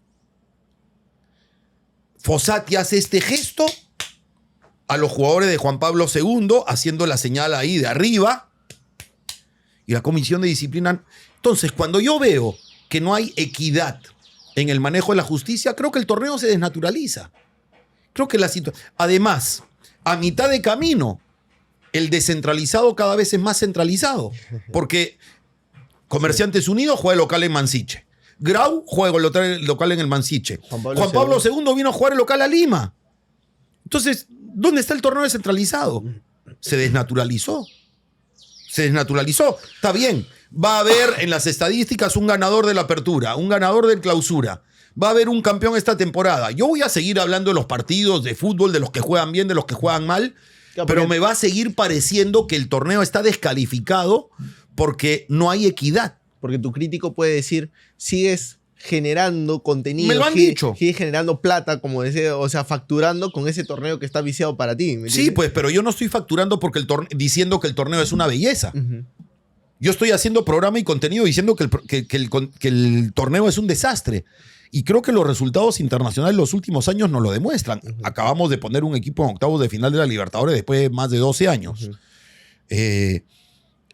Fossati hace este gesto a los jugadores de Juan Pablo II, haciendo la señal ahí de arriba. Y la comisión de disciplina. Entonces, cuando yo veo que no hay equidad en el manejo de la justicia, creo que el torneo se desnaturaliza. Creo que la situación... Además, a mitad de camino, el descentralizado cada vez es más centralizado. Porque Comerciantes Unidos juega local en Mansiche. Grau juega local en el Mansiche. Juan Pablo II vino a jugar el local a Lima. Entonces, ¿dónde está el torneo descentralizado? Se desnaturalizó. Se desnaturalizó. Está bien. Va a haber en las estadísticas un ganador de la apertura, un ganador del clausura. Va a haber un campeón esta temporada. Yo voy a seguir hablando de los partidos de fútbol, de los que juegan bien, de los que juegan mal, pero me va a seguir pareciendo que el torneo está descalificado porque no hay equidad. Porque tu crítico puede decir, sigues generando contenido. Me lo han dicho. Sigues generando plata, como decía, o sea, facturando con ese torneo que está viciado para ti. Sí, pues, pero yo no estoy facturando porque diciendo que el torneo es una belleza. Yo estoy haciendo programa y contenido diciendo que el torneo es un desastre. Y creo que los resultados internacionales los últimos años nos lo demuestran. Acabamos de poner un equipo en octavos de final de la Libertadores después de más de 12 años.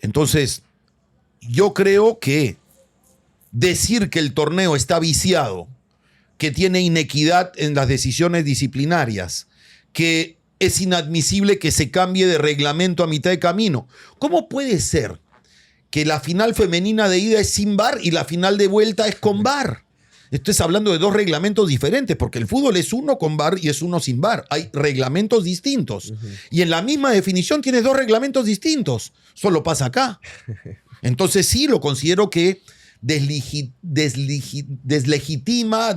Entonces, yo creo que decir que el torneo está viciado, que tiene inequidad en las decisiones disciplinarias, que es inadmisible que se cambie de reglamento a mitad de camino. ¿Cómo puede ser que la final femenina de ida es sin VAR y la final de vuelta es con VAR? Estás hablando de 2 reglamentos diferentes, porque el fútbol es uno con VAR y es uno sin VAR. Hay reglamentos distintos. Y en la misma definición tienes 2 reglamentos distintos. Solo pasa acá. Entonces sí, lo considero que deslegitima,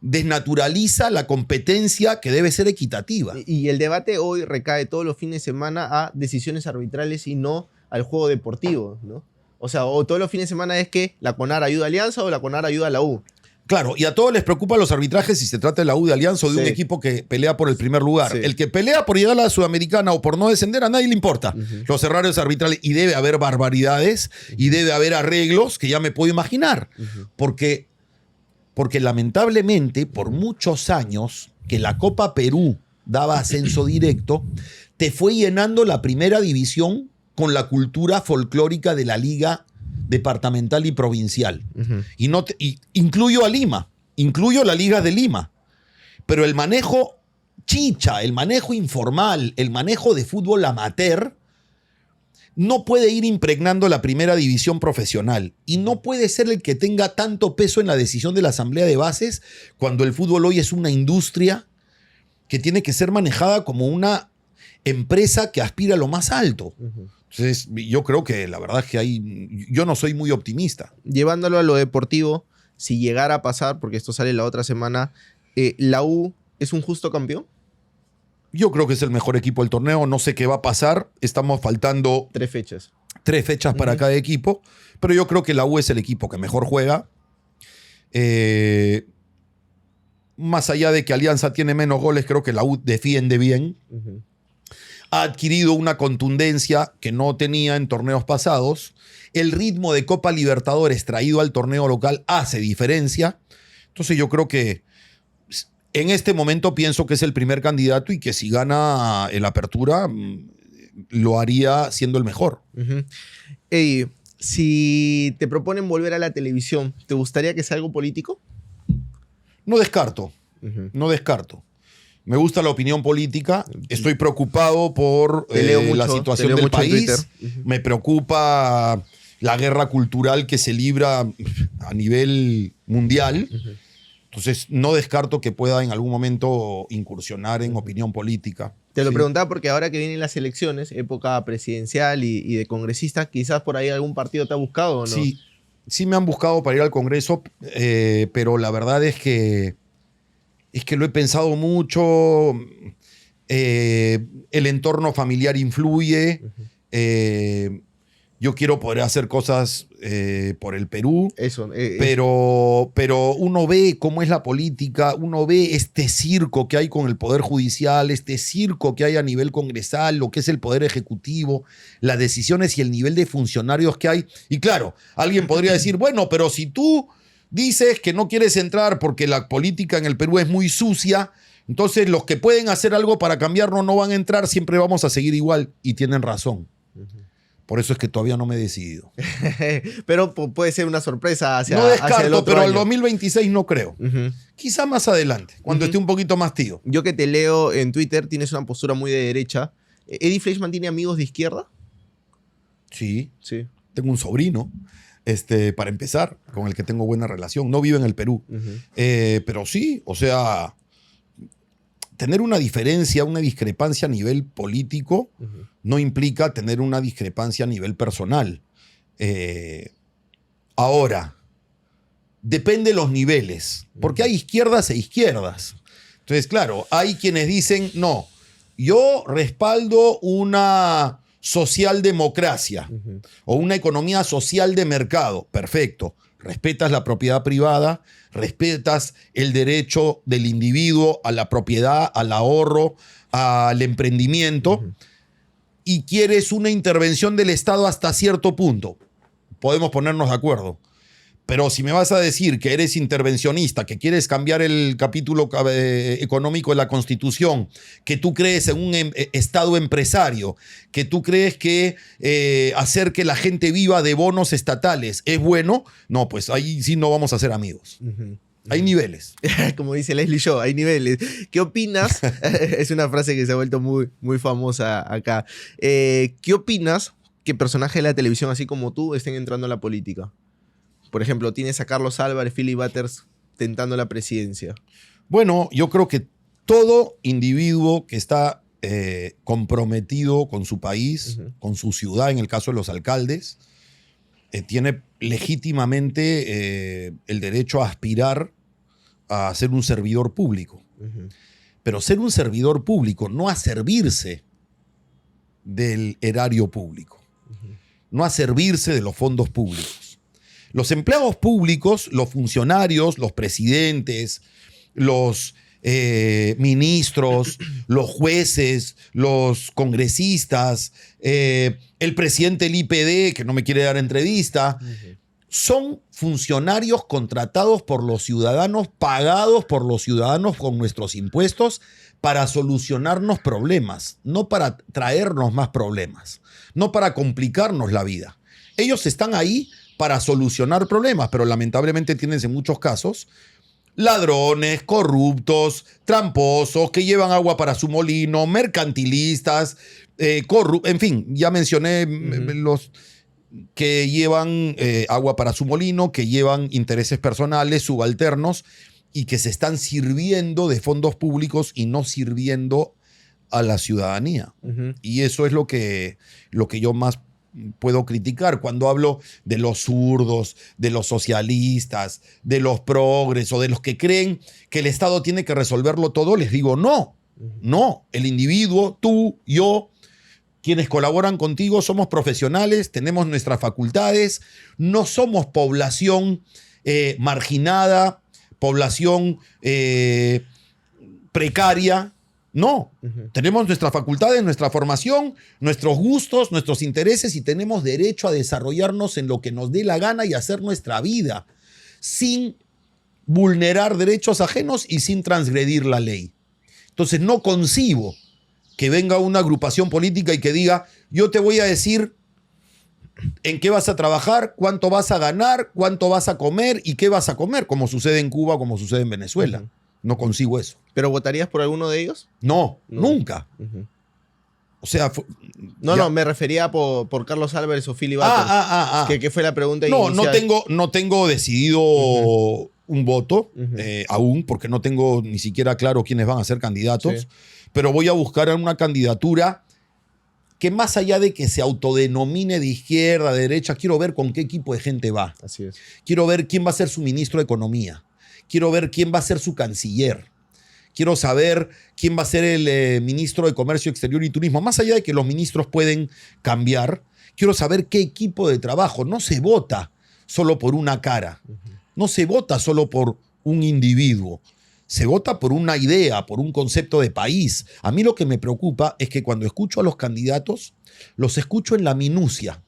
desnaturaliza la competencia que debe ser equitativa. Y el debate hoy recae todos los fines de semana a decisiones arbitrales y no al juego deportivo, ¿no? O sea, o todos los fines de semana es que la CONAR ayuda a Alianza o la CONAR ayuda a la U. Claro, y a todos les preocupan los arbitrajes si se trata de la U de Alianza o de un equipo que pelea por el primer lugar. El que pelea por llegar a la Sudamericana o por no descender, a nadie le importa. Los errores arbitrales. Y debe haber barbaridades y debe haber arreglos que ya me puedo imaginar. Porque lamentablemente, por muchos años que la Copa Perú daba ascenso directo, te fue llenando la primera división con la cultura folclórica de la liga departamental y provincial. Y incluyo a Lima, incluyo la Liga de Lima. Pero el manejo chicha, el manejo informal, el manejo de fútbol amateur, no puede ir impregnando la primera división profesional. Y no puede ser el que tenga tanto peso en la decisión de la asamblea de bases cuando el fútbol hoy es una industria que tiene que ser manejada como una empresa que aspira a lo más alto. Entonces, yo creo que la verdad es que yo no soy muy optimista. Llevándolo a lo deportivo, si llegara a pasar, porque esto sale la otra semana, ¿la U es un justo campeón? Yo creo que es el mejor equipo del torneo. No sé qué va a pasar. Estamos faltando 3 fechas. 3 fechas para cada equipo. Pero yo creo que la U es el equipo que mejor juega. Más allá de que Alianza tiene menos goles, creo que la U defiende bien. Ha adquirido una contundencia que no tenía en torneos pasados. El ritmo de Copa Libertadores traído al torneo local hace diferencia. Entonces yo creo que en este momento pienso que es el primer candidato y que si gana el Apertura lo haría siendo el mejor. Ey, si te proponen volver a la televisión, ¿te gustaría que sea algo político? No descarto, no descarto. Me gusta la opinión política, estoy preocupado por la situación del país, me preocupa la guerra cultural que se libra a nivel mundial. Entonces, no descarto que pueda en algún momento incursionar en opinión política. Te lo preguntaba porque ahora que vienen las elecciones, época presidencial y de congresista, quizás por ahí algún partido te ha buscado, ¿o no? Sí, sí me han buscado para ir al Congreso, pero la verdad es que lo he pensado mucho. El entorno familiar influye. Yo quiero poder hacer cosas por el Perú. Eso. Pero uno ve cómo es la política, uno ve este circo que hay con el Poder Judicial, este circo que hay a nivel congresal, lo que es el Poder Ejecutivo, las decisiones y el nivel de funcionarios que hay. Y claro, alguien podría decir, bueno, pero si tú dices que no quieres entrar porque la política en el Perú es muy sucia, entonces los que pueden hacer algo para cambiarlo no van a entrar, siempre vamos a seguir igual. Y tienen razón. Por eso es que todavía no me he decidido. Pero puede ser una sorpresa hacia, no descarto, hacia el otro pero año. el 2026 no creo. Quizá más adelante, cuando esté un poquito más tío. Yo que te leo en Twitter, tienes una postura muy de derecha. ¿Eddie Fleischmann tiene amigos de izquierda? Sí, Sí. tengo un sobrino, para empezar, con el que tengo buena relación. No vive en el Perú. Pero sí, o sea, tener una diferencia, una discrepancia a nivel político no implica tener una discrepancia a nivel personal. Ahora, depende de los niveles, porque hay izquierdas e izquierdas. Entonces, claro, hay quienes dicen, no, yo respaldo una socialdemocracia o una economía social de mercado. Perfecto. Respetas la propiedad privada, respetas el derecho del individuo a la propiedad, al ahorro, al emprendimiento, y quieres una intervención del Estado hasta cierto punto. Podemos ponernos de acuerdo. Pero si me vas a decir que eres intervencionista, que quieres cambiar el capítulo económico de la Constitución, que tú crees en un Estado empresario, que tú crees que hacer que la gente viva de bonos estatales es bueno, no, pues ahí sí no vamos a ser amigos. Hay niveles. Como dice Leslie Shaw, hay niveles. ¿Qué opinas? Es una frase que se ha vuelto muy, muy famosa acá. ¿Qué opinas que personajes de la televisión, así como tú, estén entrando a la política? Por ejemplo, tienes a Carlos Álvarez, Philly Butters tentando la presidencia. Bueno, yo creo que todo individuo que está comprometido con su país, con su ciudad, en el caso de los alcaldes, tiene legítimamente el derecho a aspirar a ser un servidor público. Pero ser un servidor público, no a servirse del erario público, no a servirse de los fondos públicos. Los empleados públicos, los funcionarios, los presidentes, los ministros, los jueces, los congresistas, el presidente del IPD, que no me quiere dar entrevista, son funcionarios contratados por los ciudadanos, pagados por los ciudadanos con nuestros impuestos para solucionarnos problemas, no para traernos más problemas, no para complicarnos la vida. Ellos están ahí para solucionar problemas, pero lamentablemente tienes en muchos casos ladrones, corruptos, tramposos, que llevan agua para su molino, mercantilistas, en fin, ya mencioné los que llevan agua para su molino, que llevan intereses personales, subalternos, y que se están sirviendo de fondos públicos y no sirviendo a la ciudadanía. Y eso es lo que yo más puedo criticar cuando hablo de los zurdos, de los socialistas, de los progres o de los que creen que el Estado tiene que resolverlo todo. Les digo, no, el individuo, tú, yo, quienes colaboran contigo somos profesionales, tenemos nuestras facultades, no somos población marginada, población precaria. No, tenemos nuestras facultades, nuestra formación, nuestros gustos, nuestros intereses, y tenemos derecho a desarrollarnos en lo que nos dé la gana y hacer nuestra vida sin vulnerar derechos ajenos y sin transgredir la ley. Entonces no concibo que venga una agrupación política y que diga, yo te voy a decir en qué vas a trabajar, cuánto vas a ganar, cuánto vas a comer y qué vas a comer, como sucede en Cuba, como sucede en Venezuela. No consigo eso. ¿Pero votarías por alguno de ellos? No. Nunca. O sea... No, me refería por Carlos Álvarez o Philly Butters. Que fue la pregunta inicial. No tengo decidido un voto aún, porque no tengo ni siquiera claro quiénes van a ser candidatos, pero voy a buscar una candidatura que más allá de que se autodenomine de izquierda, de derecha, quiero ver con qué equipo de gente va. Así es. Quiero ver quién va a ser su ministro de Economía. Quiero ver quién va a ser su canciller. Quiero saber quién va a ser el ministro de Comercio Exterior y Turismo. Más allá de que los ministros pueden cambiar, quiero saber qué equipo de trabajo. No se vota solo por una cara. No se vota solo por un individuo. Se vota por una idea, por un concepto de país. A mí lo que me preocupa es que cuando escucho a los candidatos, los escucho en la minucia.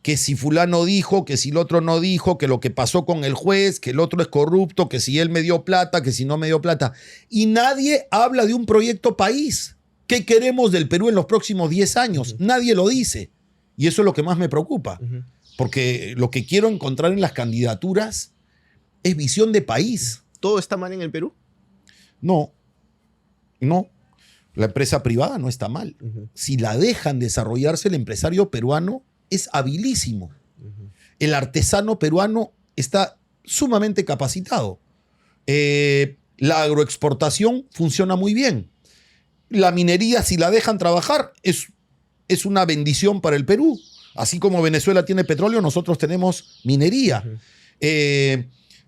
Que si fulano dijo, que si el otro no dijo, que lo que pasó con el juez, que el otro es corrupto, que si él me dio plata, que si no me dio plata. Y nadie habla de un proyecto país. ¿Qué queremos del Perú en los próximos 10 años? Nadie lo dice. Y eso es lo que más me preocupa. Porque lo que quiero encontrar en las candidaturas es visión de país. ¿Todo está mal en el Perú? No. La empresa privada no está mal. Si la dejan desarrollarse, el empresario peruano es habilísimo. El artesano peruano está sumamente capacitado. La agroexportación funciona muy bien. La minería, si la dejan trabajar, es una bendición para el Perú. Así como Venezuela tiene petróleo, nosotros tenemos minería.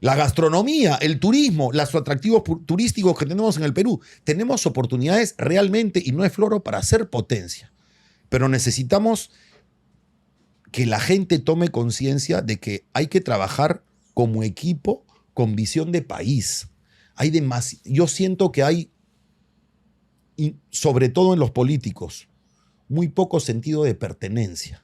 La gastronomía, el turismo, los atractivos turísticos que tenemos en el Perú. Tenemos oportunidades realmente, y no es floro, para ser potencia. Pero necesitamos que la gente tome conciencia de que hay que trabajar como equipo con visión de país. Yo siento que hay, y sobre todo en los políticos, muy poco sentido de pertenencia,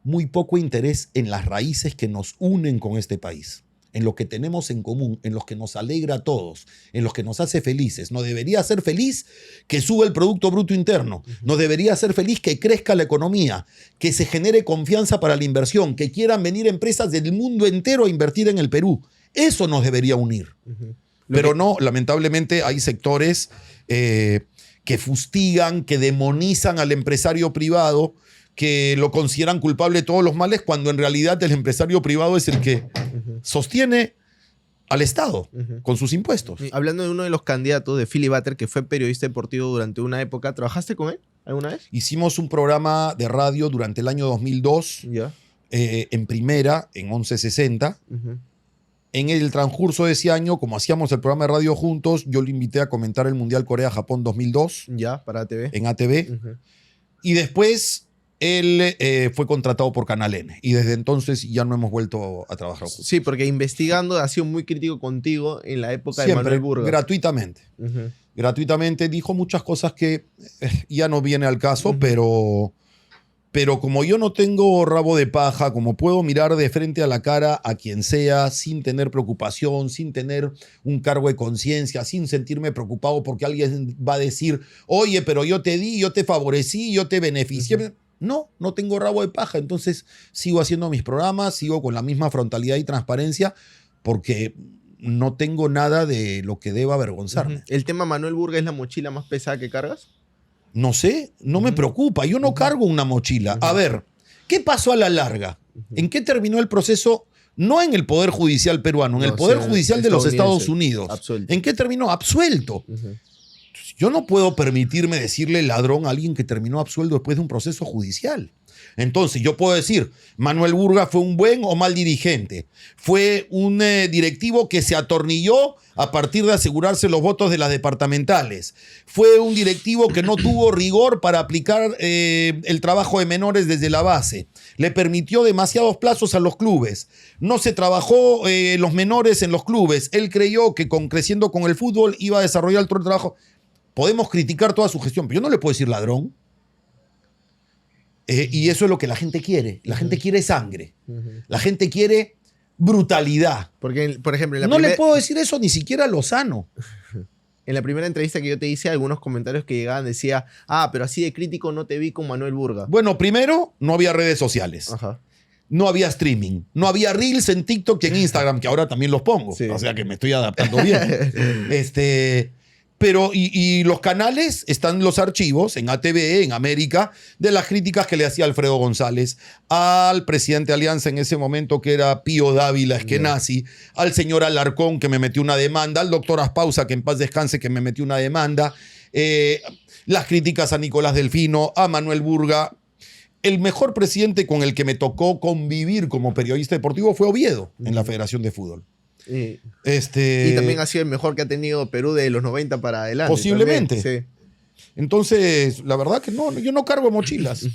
muy poco interés en las raíces que nos unen con este país, en lo que tenemos en común, en los que nos alegra a todos, en los que nos hace felices. Nos debería hacer feliz que suba el Producto Bruto Interno, nos debería hacer feliz que crezca la economía, que se genere confianza para la inversión, que quieran venir empresas del mundo entero a invertir en el Perú. Eso nos debería unir. Pero no, lamentablemente hay sectores que fustigan, que demonizan al empresario privado, que lo consideran culpable de todos los males, cuando en realidad el empresario privado es el que sostiene al Estado con sus impuestos. Hablando de uno de los candidatos, de Philly Butter, que fue periodista deportivo durante una época, ¿trabajaste con él alguna vez? Hicimos un programa de radio durante el año 2002, en Primera, en 1160. En el transcurso de ese año, como hacíamos el programa de radio juntos, yo lo invité a comentar el Mundial Corea-Japón 2002. Para ATV. En ATV. Y después él fue contratado por Canal N. Y desde entonces ya no hemos vuelto a trabajar juntos. Sí, porque investigando ha sido muy crítico contigo en la época Siempre, de Manuel Burga. Gratuitamente. Gratuitamente dijo muchas cosas que ya no viene al caso, pero como yo no tengo rabo de paja, como puedo mirar de frente a la cara a quien sea sin tener preocupación, sin tener un cargo de conciencia, sin sentirme preocupado porque alguien va a decir, oye, pero yo te di, yo te favorecí, yo te beneficié. No tengo rabo de paja. Entonces sigo haciendo mis programas, sigo con la misma frontalidad y transparencia porque no tengo nada de lo que deba avergonzarme. ¿El tema Manuel Burga es la mochila más pesada que cargas? No sé, no me preocupa. Yo no cargo una mochila. A ver, ¿qué pasó a la larga? ¿En qué terminó el proceso? No en el Poder Judicial peruano, en el Poder Judicial de los Estados Unidos. Absuelto. ¿En qué terminó? Absuelto. Yo no puedo permitirme decirle ladrón a alguien que terminó absuelto después de un proceso judicial. Entonces, yo puedo decir, Manuel Burga fue un buen o mal dirigente. Fue un directivo que se atornilló a partir de asegurarse los votos de las departamentales. Fue un directivo que no tuvo rigor para aplicar el trabajo de menores desde la base. Le permitió demasiados plazos a los clubes. No se trabajó los menores en los clubes. Él creyó que creciendo con el fútbol iba a desarrollar todo el trabajo. Podemos criticar toda su gestión, pero yo no le puedo decir ladrón. Y eso es lo que la gente quiere. La gente quiere sangre. La gente quiere brutalidad. Porque, por ejemplo, no le puedo decir eso ni siquiera a Lozano. En la primera entrevista que yo te hice, algunos comentarios que llegaban decía, pero así de crítico no te vi con Manuel Burga. Bueno, primero, no había redes sociales. No había streaming. No había reels en TikTok y en Instagram, que ahora también los pongo. Sí. O sea que me estoy adaptando bien. Pero, y los canales, están los archivos en ATV, en América, de las críticas que le hacía Alfredo González al presidente de Alianza en ese momento, que era Pío Dávila Eskenazi, al señor Alarcón, que me metió una demanda, al doctor Aspausa, que en paz descanse, que me metió una demanda, las críticas a Nicolás Delfino, a Manuel Burga. El mejor presidente con el que me tocó convivir como periodista deportivo fue Oviedo en la Federación de Fútbol. Y también ha sido el mejor que ha tenido Perú de los 90 para adelante. Posiblemente. También, sí. Entonces, la verdad que no, yo no cargo mochilas.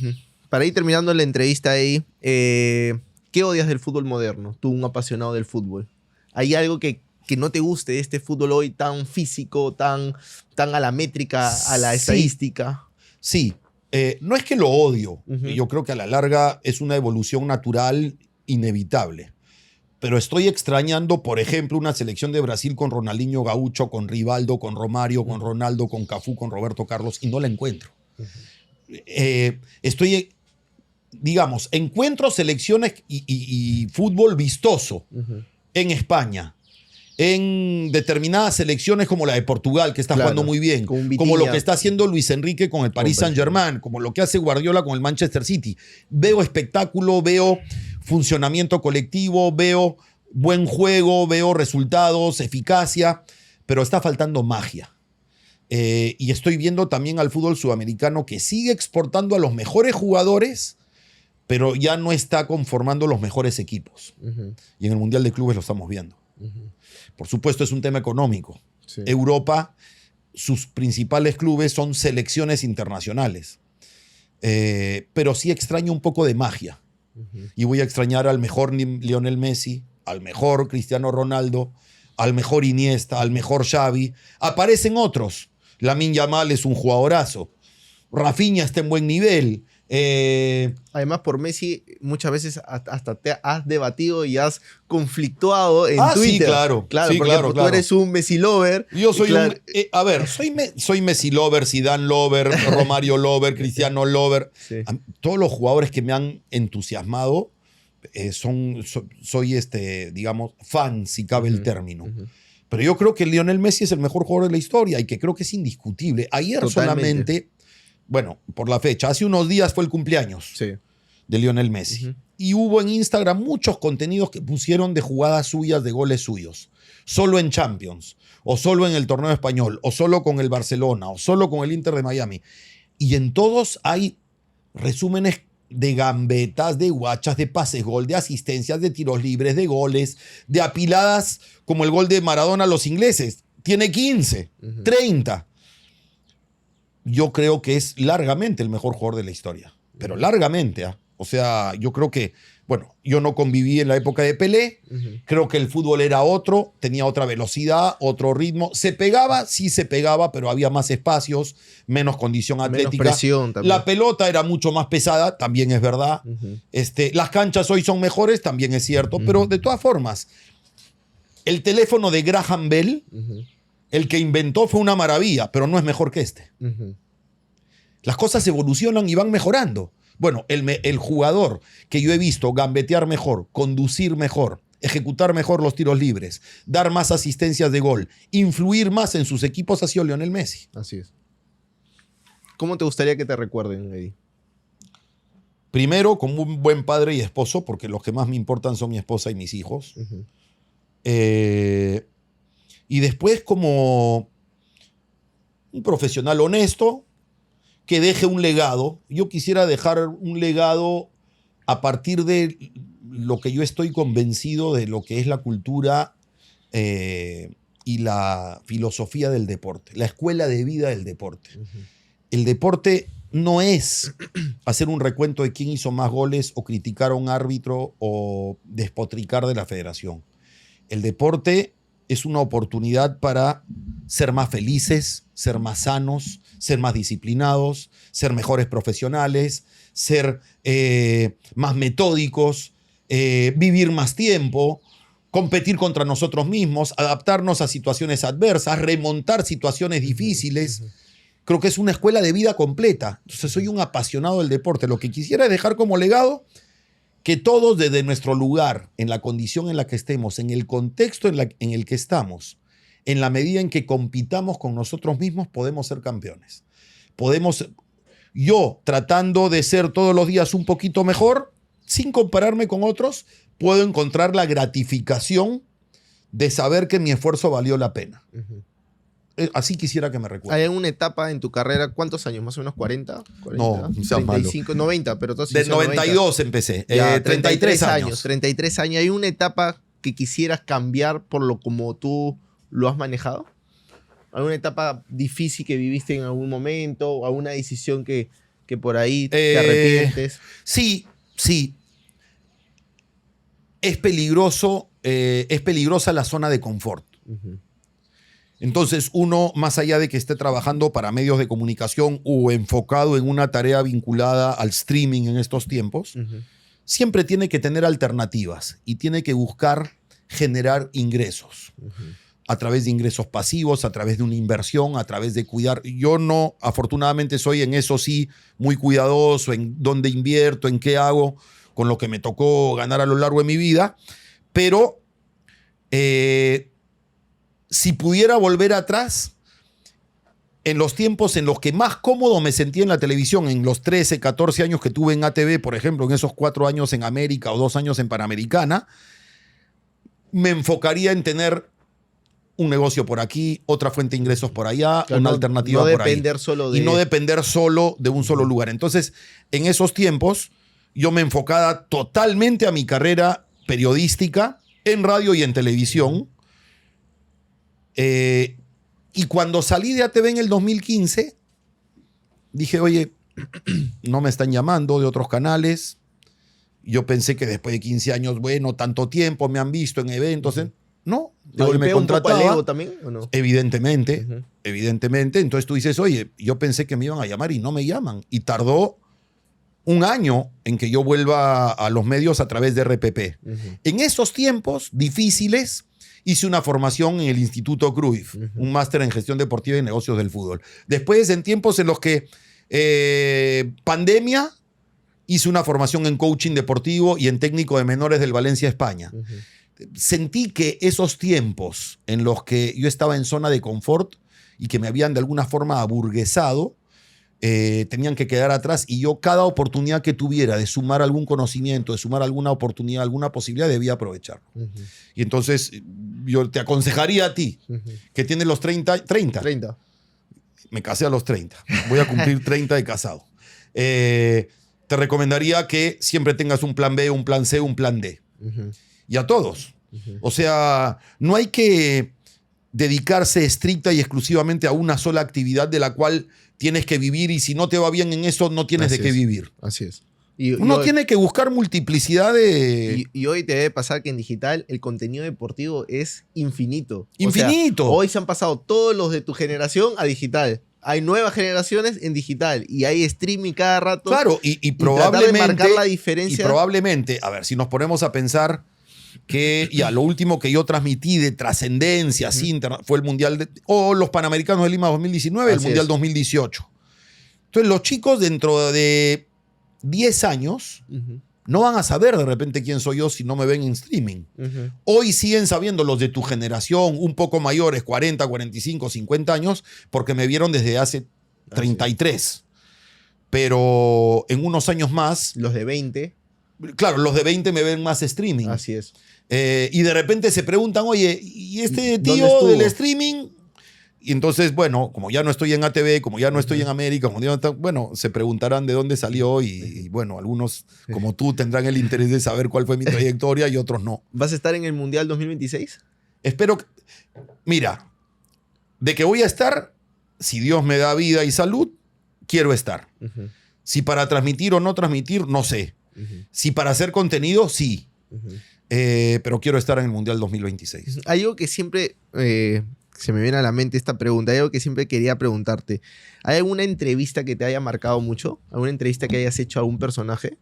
Para ir terminando la entrevista ahí, ¿qué odias del fútbol moderno? Tú, un apasionado del fútbol. ¿Hay algo que no te guste de este fútbol hoy tan físico, tan a la métrica, a la estadística? Sí. No es que lo odio. Yo creo que a la larga es una evolución natural inevitable. Pero estoy extrañando, por ejemplo, una selección de Brasil con Ronaldinho Gaúcho, con Rivaldo, con Romario, con Ronaldo, con Cafú, con Roberto Carlos, y no la encuentro. Digamos, encuentro selecciones y fútbol vistoso en España, en determinadas selecciones como la de Portugal, que está jugando muy bien, como lo que está haciendo Luis Enrique con el Paris Saint-Germain, como lo que hace Guardiola con el Manchester City. Veo espectáculo, veo funcionamiento colectivo, veo buen juego, veo resultados, eficacia, pero está faltando magia. Y estoy viendo también al fútbol sudamericano que sigue exportando a los mejores jugadores, pero ya no está conformando los mejores equipos. Y en el Mundial de Clubes lo estamos viendo. Por supuesto, es un tema económico. Sí. Europa, sus principales clubes son selecciones internacionales. Pero sí extraño un poco de magia. Y voy a extrañar al mejor Lionel Messi, al mejor Cristiano Ronaldo, al mejor Iniesta, al mejor Xavi. Aparecen otros. Lamine Yamal es un jugadorazo. Rafinha está en buen nivel. Además, por Messi muchas veces hasta te has debatido y has conflictuado en Twitter. Sí, claro. Claro, sí, porque claro, tú eres un Messi lover. Yo soy soy Messi lover, Zidane lover, Romario lover, Cristiano lover. Sí. Todos los jugadores que me han entusiasmado soy digamos, fan, si cabe el término. Pero yo creo que Lionel Messi es el mejor jugador de la historia y que creo que es indiscutible. Ayer solamente... Bueno, por la fecha, hace unos días fue el cumpleaños de Lionel Messi. Y hubo en Instagram muchos contenidos que pusieron de jugadas suyas, de goles suyos. Solo en Champions, o solo en el torneo español, o solo con el Barcelona, o solo con el Inter de Miami. Y en todos hay resúmenes de gambetas, de guachas, de pases gol, de asistencias, de tiros libres, de goles, de apiladas como el gol de Maradona a los ingleses. Tiene 15, 30. Yo creo que es largamente el mejor jugador de la historia. Pero largamente, ¿eh? O sea, yo creo que, bueno, yo no conviví en la época de Pelé. Creo que el fútbol era otro, tenía otra velocidad, otro ritmo. Se pegaba, sí se pegaba, pero había más espacios, menos condición atlética. Menos presión también. La pelota era mucho más pesada, también es verdad. Las canchas hoy son mejores, también es cierto. Pero de todas formas, el teléfono de Graham Bell... El que inventó fue una maravilla, pero no es mejor que este. Las cosas evolucionan y van mejorando. Bueno, el jugador que yo he visto gambetear mejor, conducir mejor, ejecutar mejor los tiros libres, dar más asistencias de gol, influir más en sus equipos ha sido Lionel Messi. Así es. ¿Cómo te gustaría que te recuerden, Eddie? Primero, como un buen padre y esposo, porque los que más me importan son mi esposa y mis hijos. Y después como un profesional honesto que deje un legado. Yo quisiera dejar un legado a partir de lo que yo estoy convencido de lo que es la cultura y la filosofía del deporte, la escuela de vida del deporte. El deporte no es hacer un recuento de quién hizo más goles o criticar a un árbitro o despotricar de la federación. El deporte es una oportunidad para ser más felices, ser más sanos, ser más disciplinados, ser mejores profesionales, ser más metódicos, vivir más tiempo, competir contra nosotros mismos, adaptarnos a situaciones adversas, remontar situaciones difíciles. Creo que es una escuela de vida completa. Entonces soy un apasionado del deporte. Lo que quisiera es dejar como legado que todos desde nuestro lugar, en la condición en la que estemos, en el contexto en el que estamos, en la medida en que compitamos con nosotros mismos, podemos ser campeones. Yo, tratando de ser todos los días un poquito mejor, sin compararme con otros, puedo encontrar la gratificación de saber que mi esfuerzo valió la pena. Así quisiera que me recuerden. ¿Hay alguna etapa en tu carrera? ¿Cuántos años? ¿Más o menos 40? No, no seas malo. 35, 90, pero todos Del 92 empecé. Ya, 33 años. 33 años. ¿Hay una etapa que quisieras cambiar por lo como tú lo has manejado? ¿Alguna etapa difícil que viviste en algún momento? ¿O alguna decisión que por ahí te arrepientes? Sí. Es peligrosa la zona de confort. Uh-huh. Entonces, uno, más allá de que esté trabajando para medios de comunicación o enfocado en una tarea vinculada al streaming en estos tiempos, Uh-huh. siempre tiene que tener alternativas y tiene que buscar generar ingresos. Uh-huh. A través de ingresos pasivos, a través de una inversión, a través de cuidar. Yo no, afortunadamente, soy en eso sí muy cuidadoso, en dónde invierto, en qué hago, con lo que me tocó ganar a lo largo de mi vida, pero si pudiera volver atrás, en los tiempos en los que más cómodo me sentía en la televisión, en los 13, 14 años que tuve en ATV, por ejemplo, en esos 4 años en América o 2 años en Panamericana, me enfocaría en tener un negocio por aquí, otra fuente de ingresos por allá, Claro, una no, alternativa no por ahí. depender solo de... Y no depender solo de un solo lugar. Entonces, en esos tiempos, yo me enfocaba totalmente a mi carrera periodística en radio y en televisión. Y cuando salí de ATV en el 2015, dije, oye, no me están llamando de otros canales. Yo pensé que después de 15 años, bueno, tanto tiempo, me han visto en eventos. No, ¿Te golpea un poco al ego también o no? Evidentemente, Uh-huh. evidentemente. Entonces tú dices, oye, yo pensé que me iban a llamar y no me llaman. Y tardó un año en que yo vuelva a los medios a través de RPP. Uh-huh. En esos tiempos difíciles hice una formación en el Instituto Cruyff, Uh-huh. un máster en gestión deportiva y negocios del fútbol. Después, en tiempos en los que pandemia, hice una formación en coaching deportivo y en técnico de menores del Valencia, España. Uh-huh. Sentí que esos tiempos en los que yo estaba en zona de confort y que me habían de alguna forma aburguesado, tenían que quedar atrás, y yo cada oportunidad que tuviera de sumar algún conocimiento, de sumar alguna oportunidad, alguna posibilidad, debía aprovechar. Uh-huh. Y entonces yo te aconsejaría a ti, Uh-huh. que tienes los 30. 30. Me casé a los 30. Voy a cumplir 30 de casado. Te recomendaría que siempre tengas un plan B, un plan C, un plan D. Uh-huh. Y a todos. Uh-huh. O sea, no hay que dedicarse estricta y exclusivamente a una sola actividad de la cual tienes que vivir, y si no te va bien en eso, no tienes Así de qué es. vivir. Así es. Y Uno hoy, tiene que buscar multiplicidad de... y hoy te debe pasar que en digital el contenido deportivo es infinito. ¡Infinito! O sea, hoy se han pasado todos los de tu generación a digital. Hay nuevas generaciones en digital y hay streaming cada rato. Claro, y tratar de probablemente... marcar la Y diferencia. probablemente, a ver, si nos ponemos a pensar que ya lo último que yo transmití de trascendencia así, fue el Mundial o los Panamericanos de Lima 2019, el Así Mundial es. 2018. Entonces los chicos dentro de 10 años Ujú, no van a saber de repente quién soy yo si no me ven en streaming. ujú. Hoy siguen sabiendo los de tu generación, un poco mayores, 40, 45, 50 años, porque me vieron desde hace 33. Pero en unos años más, Los de 20. claro, los de 20 me ven más streaming. Así es. Y de repente se preguntan, oye, ¿y este ¿Dónde tío estuvo? del streaming? Y entonces, bueno, como ya no estoy en ATV, como ya no estoy en América, como ya no está- bueno, se preguntarán de dónde salió y, bueno, algunos como tú tendrán el interés de saber cuál fue mi trayectoria y otros no. ¿Vas a estar en el Mundial 2026? Espero que, mira, de que voy a estar, si Dios me da vida y salud, quiero estar. Ujú, Si para transmitir o no transmitir, no sé. ujú, Si para hacer contenido, sí. ujú. Pero quiero estar en el Mundial 2026. Hay algo que siempre se me viene a la mente esta pregunta. Hay algo que siempre quería preguntarte. ¿Hay alguna entrevista que te haya marcado mucho? ¿Alguna entrevista que hayas hecho a un personaje?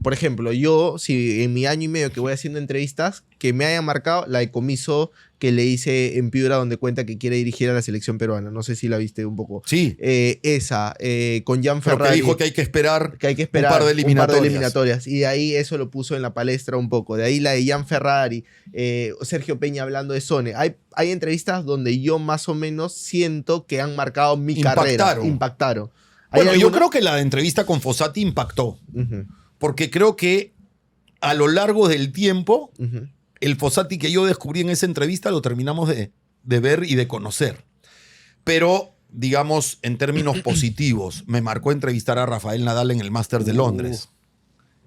Por ejemplo, yo, si en mi año y medio que voy haciendo entrevistas, que me haya marcado la de Comiso que le hice en Piura, donde cuenta que quiere dirigir a la selección peruana. No sé si la viste un poco. Sí, Esa, con Jan pero que Ferrari. dijo que hay que esperar. Que hay que esperar un par de eliminatorias. Y de ahí eso lo puso en la palestra un poco. De ahí la de Jan Ferrari, Sergio Peña hablando de Sone. Hay entrevistas donde yo más o menos siento que han marcado mi carrera. Impactaron. ¿Hay Bueno, yo alguna? creo que la entrevista con Fossati impactó, Ujú, porque creo que a lo largo del tiempo, ujú, el Fossati que yo descubrí en esa entrevista lo terminamos de ver y de conocer. Pero, digamos, en términos positivos, me marcó entrevistar a Rafael Nadal en el Masters de Londres.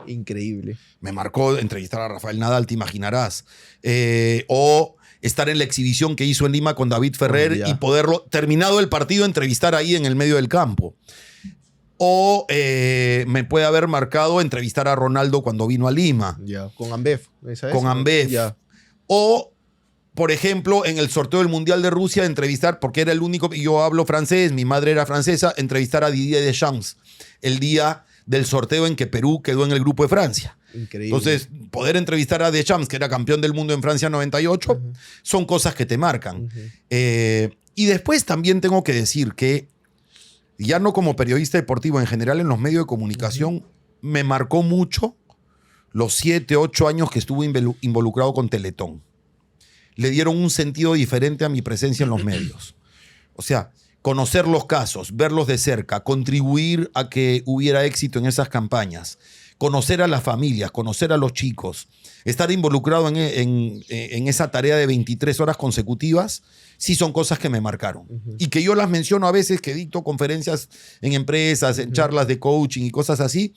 Increíble. Me marcó entrevistar a Rafael Nadal, te imaginarás. O estar en la exhibición que hizo en Lima con David Ferrer y poderlo, terminado el partido, entrevistar ahí en el medio del campo. O me puede haber marcado entrevistar a Ronaldo cuando vino a Lima. Ya. Con Ambev. Con Ambev. Ya. O, por ejemplo, en el sorteo del Mundial de Rusia, entrevistar, porque era el único, yo hablo francés, mi madre era francesa, entrevistar a Didier Deschamps el día del sorteo en que Perú quedó en el grupo de Francia. Increíble. Entonces, poder entrevistar a Deschamps, que era campeón del mundo en Francia 98, son cosas que te marcan. Y después también tengo que decir que, ya no como periodista deportivo, en general en los medios de comunicación, me marcó mucho los 7, 8 años que estuve involucrado con Teletón. Le dieron un sentido diferente a mi presencia en los medios. O sea, conocer los casos, verlos de cerca, contribuir a que hubiera éxito en esas campañas, conocer a las familias, conocer a los chicos, estar involucrado en esa tarea de 23 horas consecutivas, sí son cosas que me marcaron. Y que yo las menciono a veces, que dicto conferencias en empresas, en charlas de coaching y cosas así.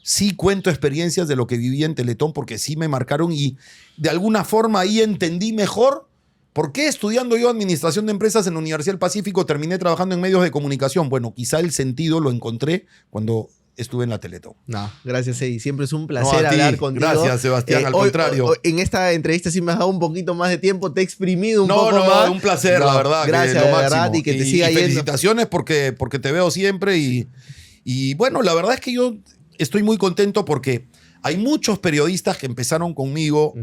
Sí cuento experiencias de lo que viví en Teletón porque sí me marcaron y de alguna forma ahí entendí mejor por qué estudiando yo administración de empresas en la Universidad del Pacífico terminé trabajando en medios de comunicación. Bueno, quizá el sentido lo encontré cuando estuve en la Teletón. No, gracias, Eddie. Siempre es un placer hablar contigo. Gracias, Sebastián. Al contrario. Hoy, en esta entrevista sí me has dado un poquito más de tiempo, te he exprimido un poco más. Un placer, la verdad. Gracias, lo de máximo. verdad, y que te siga yendo. Felicitaciones porque te veo siempre y bueno, la verdad es que yo estoy muy contento porque hay muchos periodistas que empezaron conmigo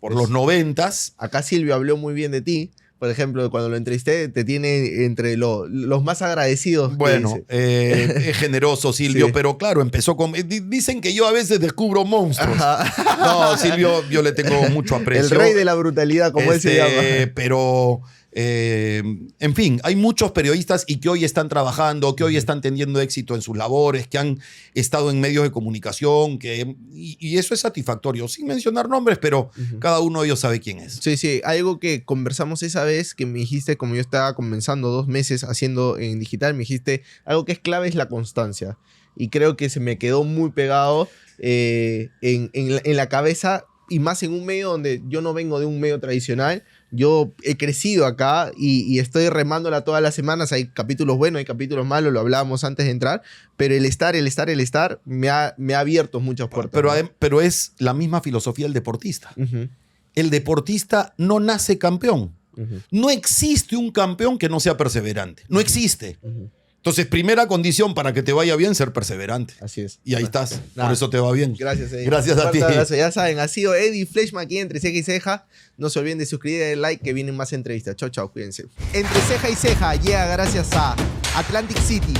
por los 90s. Acá Silvio habló muy bien de ti. Por ejemplo, cuando lo entrevisté, te tiene entre los más agradecidos. Bueno, es generoso Silvio, Sí. pero claro, empezó con... Dicen que yo a veces descubro monstruos. No, Silvio, yo le tengo mucho aprecio. El rey de la brutalidad, como él se llama. Pero, en fin, hay muchos periodistas y que hoy están trabajando, que hoy están teniendo éxito en sus labores, que han estado en medios de comunicación, y eso es satisfactorio, sin mencionar nombres, pero cada uno de ellos sabe quién es. Sí, sí. Algo que conversamos esa vez, que me dijiste, como yo estaba comenzando 2 meses haciendo en digital, me dijiste, algo que es clave es la constancia. Y creo que se me quedó muy pegado en la cabeza, y más en un medio donde yo no vengo de un medio tradicional. Yo he crecido acá y estoy remándola todas las semanas. Hay capítulos buenos, hay capítulos malos, lo hablábamos antes de entrar, pero el estar me ha abierto muchas puertas. Pero es la misma filosofía del deportista. El deportista no nace campeón. No existe un campeón que no sea perseverante. No existe. Entonces, primera condición para que te vaya bien, ser perseverante. Así es. Y ahí estás. Nada. Por eso te va bien. Gracias, Eddie. Gracias a ti. Abrazo. Ya saben, ha sido Eddie Fleischmann aquí Entre Ceja y Ceja. No se olviden de suscribir y darle like, que vienen más entrevistas. Chao, chao, cuídense. Entre Ceja y Ceja llega gracias a Atlantic City,